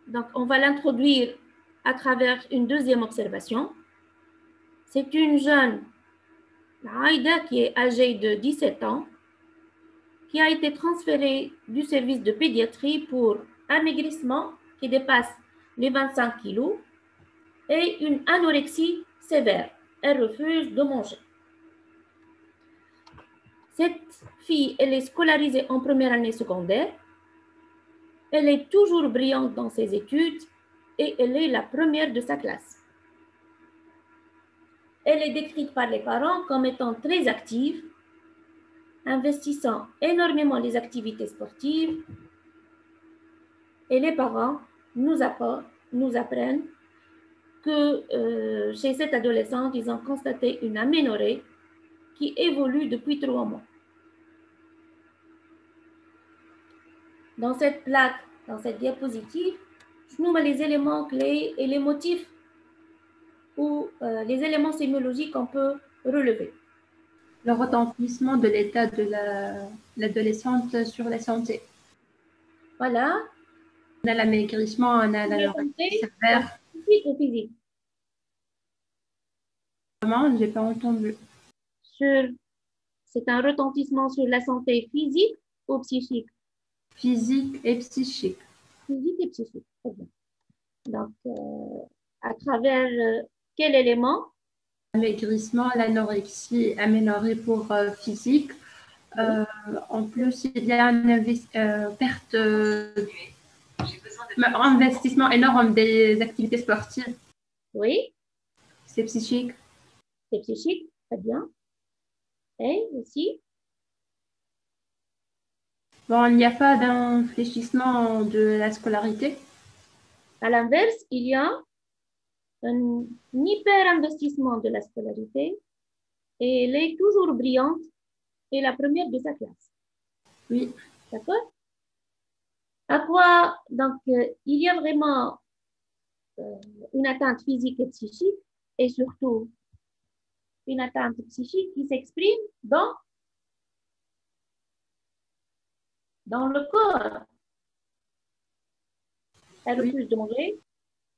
donc on va l'introduire à travers une deuxième observation. C'est une jeune, Aïda, qui est âgée de 17 ans, qui a été transférée du service de pédiatrie pour amaigrissement qui dépasse les 25 kilos et une anorexie sévère. Elle refuse de manger. Cette fille, elle est scolarisée en première année secondaire. Elle est toujours brillante dans ses études et elle est la première de sa classe. Elle est décrite par les parents comme étant très active, investissant énormément les activités sportives. Et les parents nous apprennent que chez cette adolescente, ils ont constaté une aménorrhée qui évolue depuis 3 mois. Dans cette plaque, dans cette diapositive, je nous mets les éléments clés et les motifs ou les éléments sémiologiques qu'on peut relever. Le retentissement de l'état de l'adolescente sur la santé. Voilà. On a l'amaigrissement, on a l'anorexie sévère. Physique ou physique? Vraiment, je n'ai pas entendu. C'est un retentissement sur la santé physique ou psychique? Physique et psychique. Physique et psychique, très bien. Donc, à travers quel élément? L'amaigrissement, l'anorexie, améliorée pour physique. En plus, il y a une perte, investissement énorme des activités sportives. Oui. C'est psychique. C'est psychique, très bien. Et aussi? Bon, il n'y a pas d'infléchissement de la scolarité. À l'inverse, il y a un hyper-investissement de la scolarité et elle est toujours brillante et la première de sa classe. Oui. D'accord? À quoi, donc, il y a vraiment une atteinte physique et psychique et surtout une atteinte psychique qui s'exprime dans le corps. Elle refuse de manger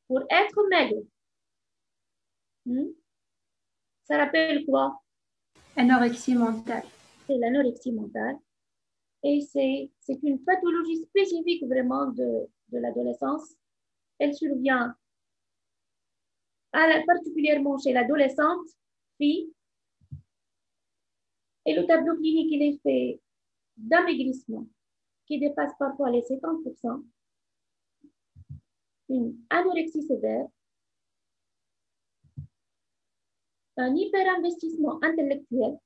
pour être maigre. Ça rappelle quoi? Anorexie mentale. C'est l'anorexie mentale. Et c'est une pathologie spécifique vraiment de l'adolescence. Elle survient particulièrement chez l'adolescente fille. Et le tableau clinique, il est fait d'amaigrissement qui dépasse parfois les 50%, une anorexie sévère, un hyperinvestissement intellectuel,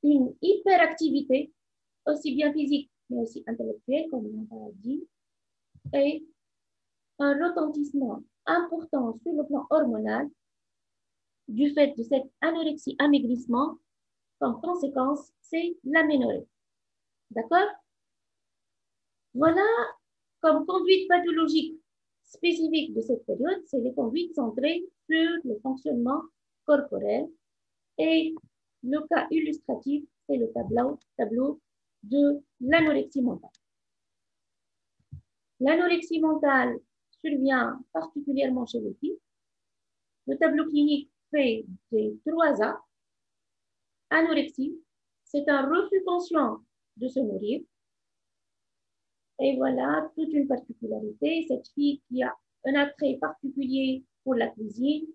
une hyperactivité, aussi bien physique mais aussi intellectuelle, comme on a dit, et un retentissement important sur le plan hormonal du fait de cette anorexie-amaigrissement. Comme conséquence, c'est l'aménorrhée. D'accord? Voilà, comme conduite pathologique spécifique de cette période, c'est les conduites centrées sur le fonctionnement corporel. Et le cas illustratif, c'est le tableau de l'anorexie mentale. L'anorexie mentale survient particulièrement chez les filles. Le tableau clinique fait des 3A. Anorexie, c'est un refus conscient de se nourrir. Et voilà toute une particularité. Cette fille qui a un attrait particulier pour la cuisine,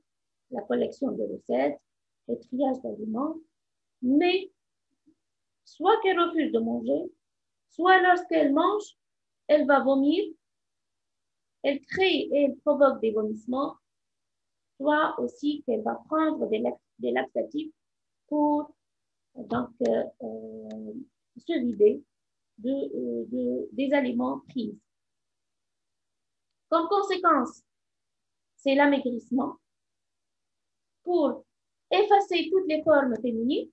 la collection de recettes, le triage d'aliments, mais soit qu'elle refuse de manger, soit lorsqu'elle mange, elle va vomir, elle crée et elle provoque des vomissements, soit aussi qu'elle va prendre des laxatifs pour donc, se vider des aliments pris. Comme conséquence, c'est l'amaigrissement pour effacer toutes les formes féminines.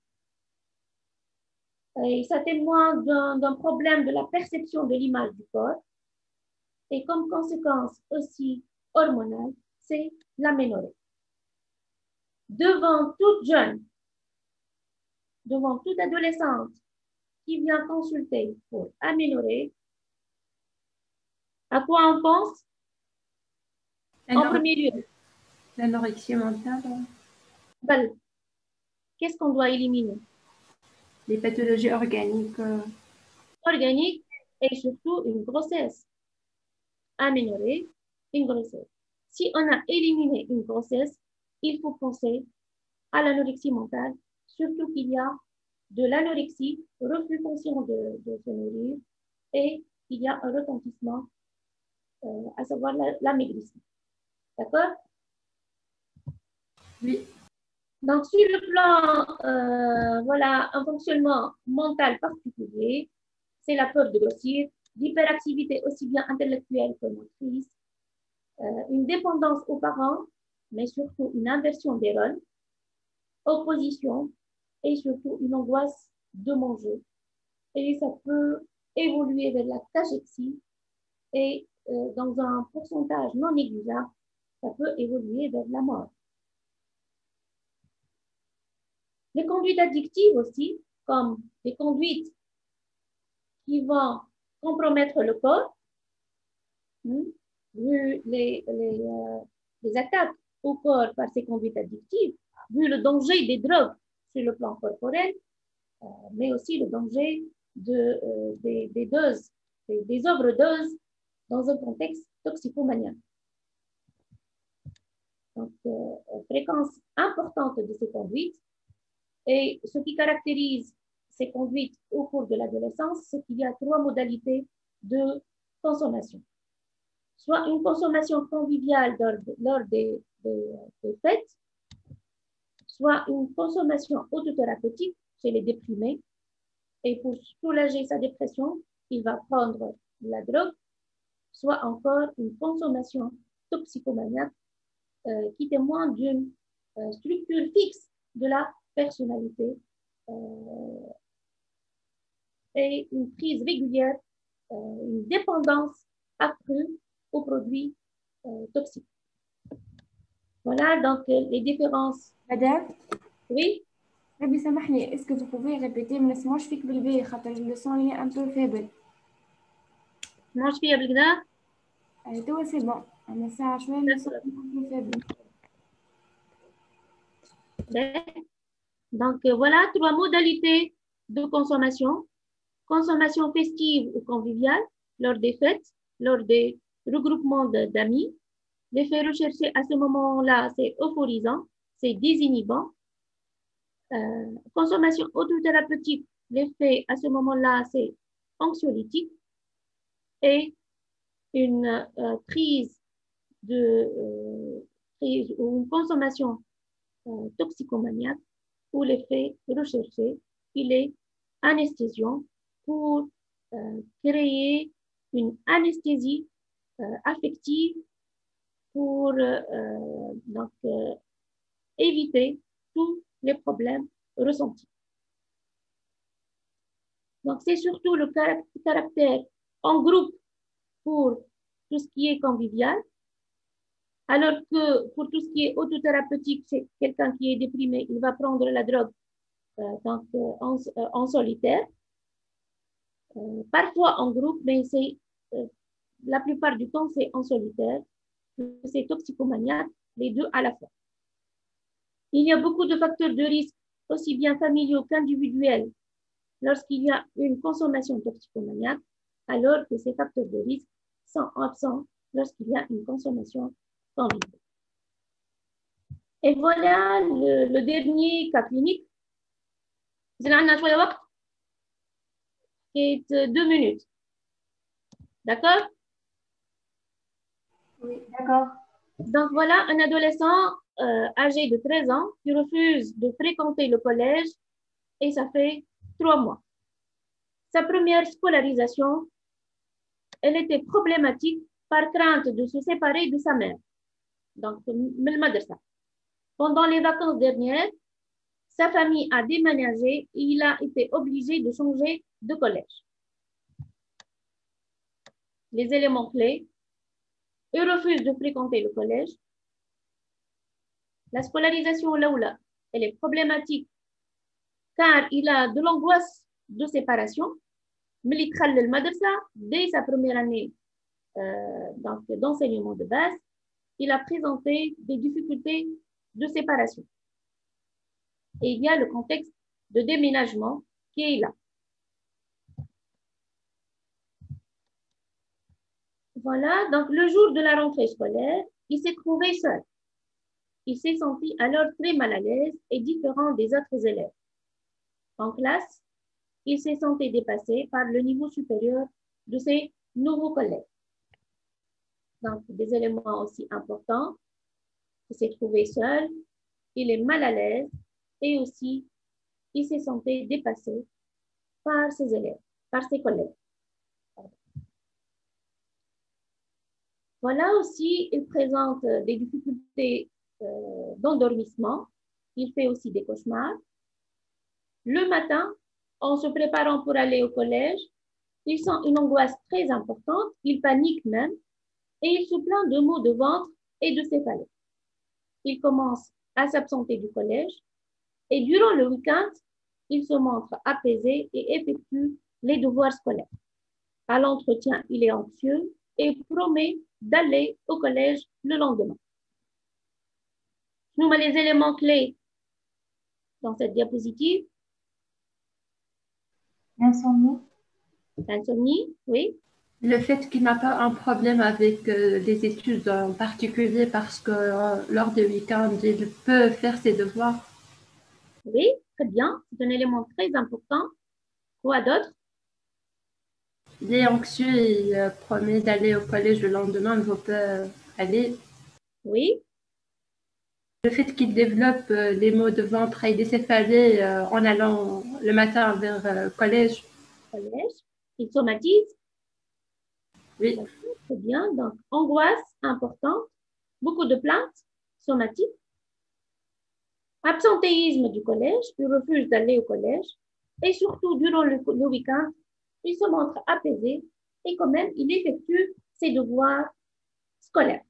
Et ça témoigne d'un problème de la perception de l'image du corps. Et comme conséquence aussi hormonale, c'est l'aménorrhée. Devant toute jeune, devant toute adolescente qui vient consulter pour aménorrhée, à quoi on pense? En premier lieu, l'anorexie mentale. Qu'est-ce qu'on doit éliminer? Les pathologies organiques. Organiques, et surtout une grossesse. Améliorer une grossesse. Si on a éliminé une grossesse, il faut penser à l'anorexie mentale, surtout qu'il y a de l'anorexie, refus conscient de se nourrir, et il y a un retentissement, à savoir l'amaigrissement. D'accord? Oui. Donc, sur le plan, voilà, un fonctionnement mental particulier, c'est la peur de grossir, l'hyperactivité aussi bien intellectuelle que motrice, une dépendance aux parents, mais surtout une inversion des rôles, opposition et surtout une angoisse de manger. Et ça peut évoluer vers la cachexie et dans un pourcentage non négligeable, ça peut évoluer vers la mort. Les conduites addictives aussi, comme les conduites qui vont compromettre le corps, vu les attaques au corps par ces conduites addictives, vu le danger des drogues sur le plan corporel, mais aussi le danger des doses, des overdoses dans un contexte toxicomaniaque. Donc, fréquence importante de ces conduites. Et ce qui caractérise ces conduites au cours de l'adolescence, c'est qu'il y a 3 modalités de consommation. Soit une consommation conviviale lors des fêtes, soit une consommation autothérapeutique chez les déprimés. Et pour soulager sa dépression, il va prendre la drogue, soit encore une consommation toxicomaniaque qui témoigne d'une structure fixe de la personnalité et une prise régulière, une dépendance accrue aux produits toxiques. Voilà donc les différences. Madame? Oui? ربي سامحني, est-ce que vous pouvez répéter? ما نسمعش فيك بالباهي خاطر le son est un peu faible. سمعتش فيا بالكدا؟ توا سي بون, أنا ساعة شوية le son est un peu faible. Donc voilà 3 modalités de consommation. Consommation festive ou conviviale lors des fêtes, lors des regroupements d'amis. L'effet recherché à ce moment-là, c'est euphorisant, c'est désinhibant. Consommation autothérapeutique, l'effet à ce moment-là, c'est anxiolytique. Et une prise ou une consommation toxicomaniaque où l'effet recherché, il est anesthésiant pour créer une anesthésie affective pour donc, éviter tous les problèmes ressentis. Donc, c'est surtout le caractère en groupe pour tout ce qui est convivial, alors que pour tout ce qui est autothérapeutique, c'est quelqu'un qui est déprimé, il va prendre la drogue donc, en solitaire, parfois en groupe, mais c'est la plupart du temps, c'est en solitaire, c'est toxicomaniaque, les deux à la fois. Il y a beaucoup de facteurs de risque, aussi bien familiaux qu'individuels, lorsqu'il y a une consommation toxicomaniaque, alors que ces facteurs de risque sont absents lorsqu'il y a une consommation conviviale. Et voilà le dernier cas clinique. Vous avez un choix de temps qui est 2 minutes. D'accord? Oui, d'accord. Donc voilà un adolescent âgé de 13 ans qui refuse de fréquenter le collège et ça fait 3 mois. Sa première scolarisation, elle était problématique par crainte de se séparer de sa mère. Donc, pendant les vacances dernières, sa famille a déménagé et il a été obligé de changer de collège. Les éléments clés, il refuse de fréquenter le collège. La scolarisation là, elle est problématique car il a de l'angoisse de séparation. Dès sa première année d'enseignement de base, il a présenté des difficultés de séparation. Et il y a le contexte de déménagement qui est là. Voilà, donc le jour de la rentrée scolaire, il s'est trouvé seul. Il s'est senti alors très mal à l'aise et différent des autres élèves. En classe, il s'est senti dépassé par le niveau supérieur de ses nouveaux collègues. Donc, des éléments aussi importants. Il s'est trouvé seul, il est mal à l'aise et aussi, il s'est senti dépassé par ses élèves, par ses collègues. Voilà aussi, il présente des difficultés d'endormissement. Il fait aussi des cauchemars. Le matin, en se préparant pour aller au collège, il sent une angoisse très importante, il panique même et il se plaint de maux de ventre et de céphalée. Il commence à s'absenter du collège et durant le week-end, il se montre apaisé et effectue les devoirs scolaires. À l'entretien, il est anxieux et promet d'aller au collège le lendemain. Nous mettons les éléments clés dans cette diapositive. L'insomnie. L'insomnie, oui. Le fait qu'il n'a pas un problème avec les études en particulier parce que lors des week-ends, il peut faire ses devoirs. Oui, très bien. C'est un élément très important. Quoi d'autre? Il est anxieux et il promet d'aller au collège le lendemain, il ne veut pas aller. Oui. Le fait qu'il développe les maux de ventre et des céphalées en allant le matin vers le collège. Collège. Il somatise. Oui. Très bien. Donc, angoisse importante. Beaucoup de plaintes somatiques. Absentéisme du collège. Il refuse d'aller au collège. Et surtout, durant le week-end, il se montre apaisé et quand même, il effectue ses devoirs scolaires.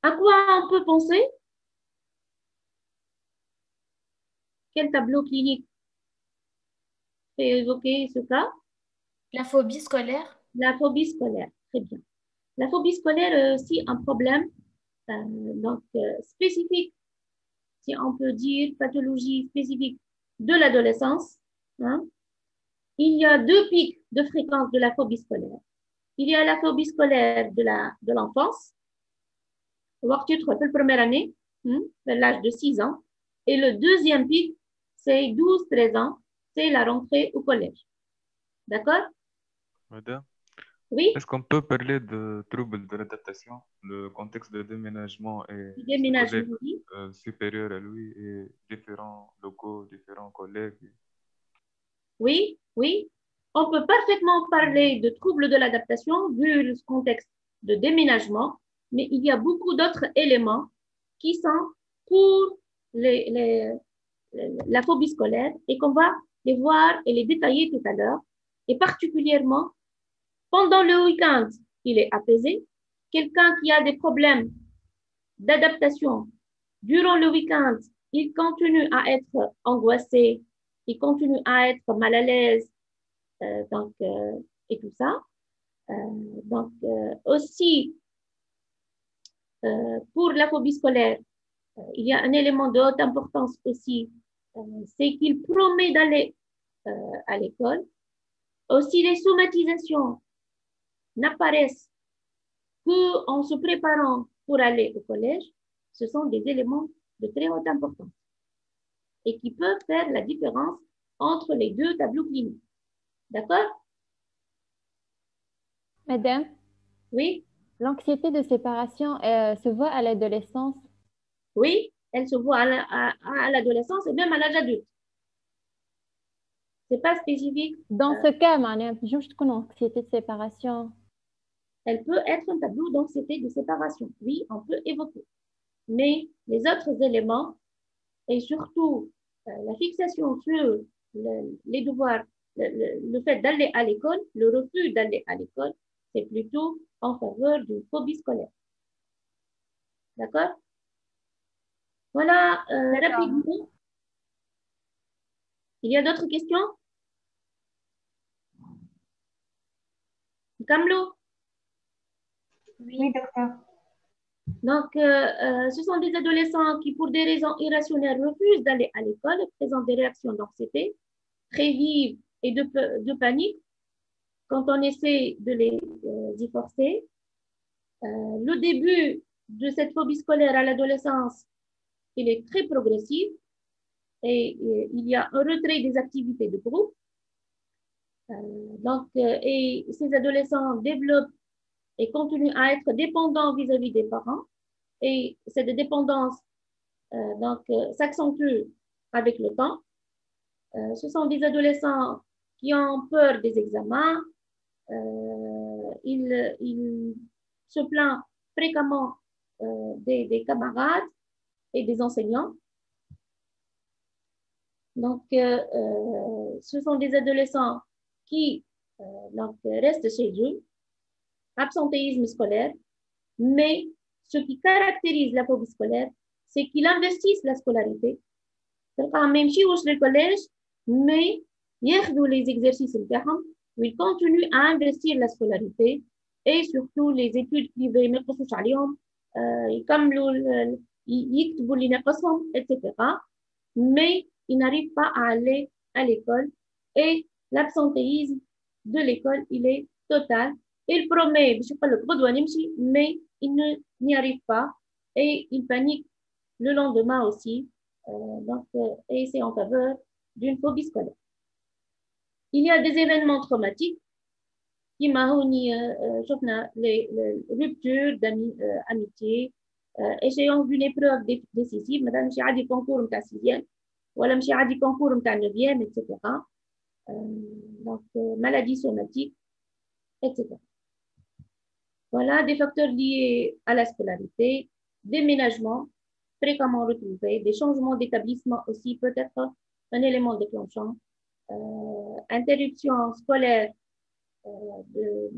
À quoi on peut penser? Quel tableau clinique fait évoquer ce cas? La phobie scolaire. La phobie scolaire, très bien. La phobie scolaire est aussi un problème spécifique, si on peut dire, pathologie spécifique de l'adolescence. Hein. Il y a deux pics de fréquence de la phobie scolaire. Il y a la phobie scolaire de l'enfance, première année, vers l'âge de 6 ans. Et le deuxième pic, c'est 12-13 ans, c'est la rentrée au collège. D'accord? Madame, oui? Est-ce qu'on peut parler de troubles de l'adaptation? Le contexte de déménagement et déménagement, oui. Supérieur à lui et différents locaux, différents collègues. Oui, oui. On peut parfaitement parler de troubles de l'adaptation vu le contexte de déménagement, mais il y a beaucoup d'autres éléments qui sont pour la phobie scolaire et qu'on va les voir et les détailler tout à l'heure. Et particulièrement, pendant le week-end, il est apaisé. Quelqu'un qui a des problèmes d'adaptation durant le week-end, il continue à être angoissé, il continue à être mal à l'aise, et tout ça. Aussi, pour la phobie scolaire, il y a un élément de haute importance aussi, c'est qu'il promet d'aller à l'école. Aussi, les somatisations n'apparaissent qu'en se préparant pour aller au collège. Ce sont des éléments de très haute importance et qui peuvent faire la différence entre les deux tableaux cliniques. D'accord? Madame, oui? L'anxiété de séparation se voit à l'adolescence? Oui, elle se voit à l'adolescence et même à l'âge adulte. C'est pas spécifique. Dans ce cas, madame, juste une anxiété de séparation. Elle peut être un tableau d'anxiété de séparation. Oui, on peut évoquer. Mais les autres éléments, et surtout la fixation sur les devoirs, le fait d'aller à l'école, le refus d'aller à l'école, c'est plutôt en faveur d'une phobie scolaire. D'accord? Voilà, rapidement. Il y a d'autres questions? Kamlo? Oui, docteur. Donc, ce sont des adolescents qui, pour des raisons irrationnelles, refusent d'aller à l'école et présentent des réactions d'anxiété très vives et de panique quand on essaie de les y forcer. Le début de cette phobie scolaire à l'adolescence, il est très progressif et il y a un retrait des activités de groupe. Et ces adolescents développent et continuent à être dépendants vis-à-vis des parents. Et cette dépendance s'accentue avec le temps. Ce sont des adolescents qui ont peur des examens. Ils se plaignent fréquemment des camarades et des enseignants. Donc, ce sont des adolescents qui restent chez eux, absentéisme scolaire, mais ce qui caractérise la phobie scolaire, c'est qu'ils investissent la scolarité. Même si au collège, mais ils les exercices internes, ils continuent à investir la scolarité et surtout les études privées, etc. Mais ils n'arrivent pas à aller à l'école et l'absentéisme de l'école, il est total. Il promet, je sais pas le mais il n'y arrive pas et il panique le lendemain aussi. Et c'est en faveur d'une phobie scolaire. Il y a des événements traumatiques qui m'ont les ruptures d'amitié, échéance d'une épreuve décisive, madame, j'ai dit concours de 6e, ou alors j'ai dit concours de 9e, etc. Maladies somatiques, etc. Voilà des facteurs liés à la scolarité, déménagement fréquemment retrouvés, des changements d'établissement aussi peut être un élément déclenchant, interruption scolaire du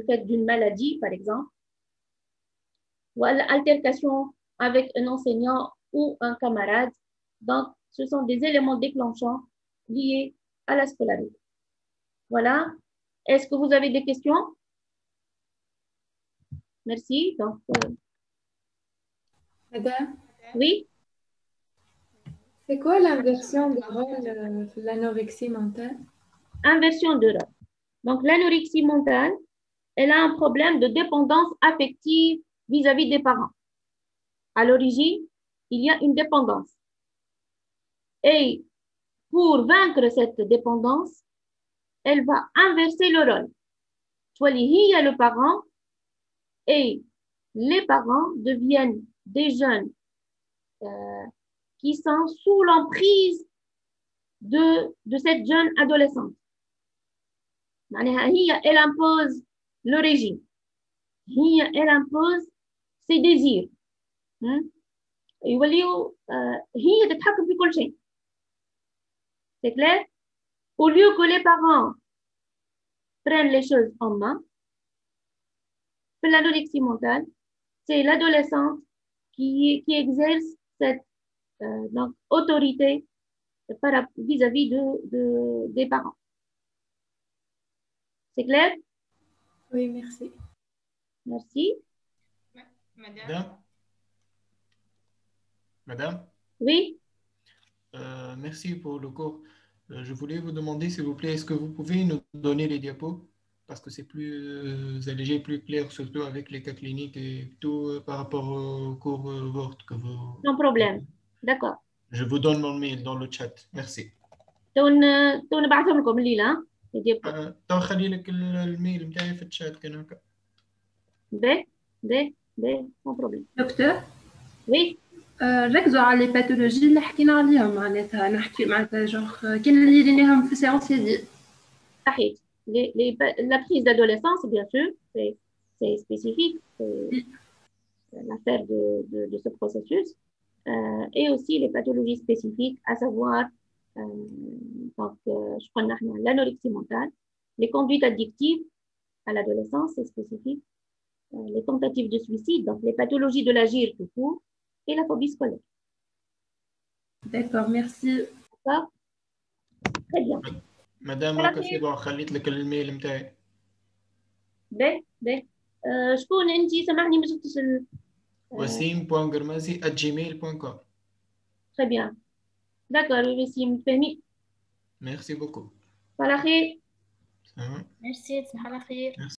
fait d'une maladie, par exemple, ou altercation avec un enseignant ou un camarade. Donc, ce sont des éléments déclenchants liés à la scolarité. Voilà. Est-ce que vous avez des questions? Merci. Donc, Madame, oui. c'est quoi l'inversion de rôle de l'anorexie mentale? Inversion de rôle. Donc, l'anorexie mentale, elle a un problème de dépendance affective vis-à-vis des parents. À l'origine, il y a une dépendance. Et pour vaincre cette dépendance, elle va inverser le rôle. Il y a le parent et les parents deviennent des jeunes qui sont sous l'emprise de cette jeune adolescente. Elle impose le régime. Elle impose ses désirs. هي تتحكم في كل شيء. C'est clair? Au lieu que les parents prennent les choses en main, pour l'anorexie mentale, c'est l'adolescente qui exerce cette autorité vis-à-vis des parents. C'est clair? Oui, merci. Merci. Madame? Oui? Merci pour le cours. Je voulais vous demander, s'il vous plaît, est-ce que vous pouvez nous donner les diapos? Parce que c'est plus allégé, plus clair, surtout avec les cas cliniques et tout par rapport au cours Word que vous... Sans problème. D'accord. Je vous donne mon mail dans le chat. Merci. نبعثهم لكم الليلة les diapos. خلي لك الميل بتاعي في الشات كان هكا. sans problème. دكتور؟ Oui. ركزوا على لي باثولوجي اللي حكينا عليهم معناتها نحكي معناتها جوغ كاين اللي ريناهم في السيونس هذه. صحيح. La crise d'adolescence, bien sûr, c'est spécifique, c'est l'affaire de ce processus, et aussi les pathologies spécifiques, à savoir je prends l'anorexie mentale, les conduites addictives à l'adolescence, c'est spécifique, les tentatives de suicide, donc les pathologies de l'agir tout court, et la phobie scolaire. D'accord, merci. D'accord. Très bien. Madame, هكا سي بون خليت لك الميل نتاعي. شكون انت؟ سامحني ما شفتش wasim.garmazi@gmail.com. Très bien. D'accord, Wassim, fahmi. Merci beaucoup. صباح الخير. Ça va. Merci, تصبح على خير. Merci.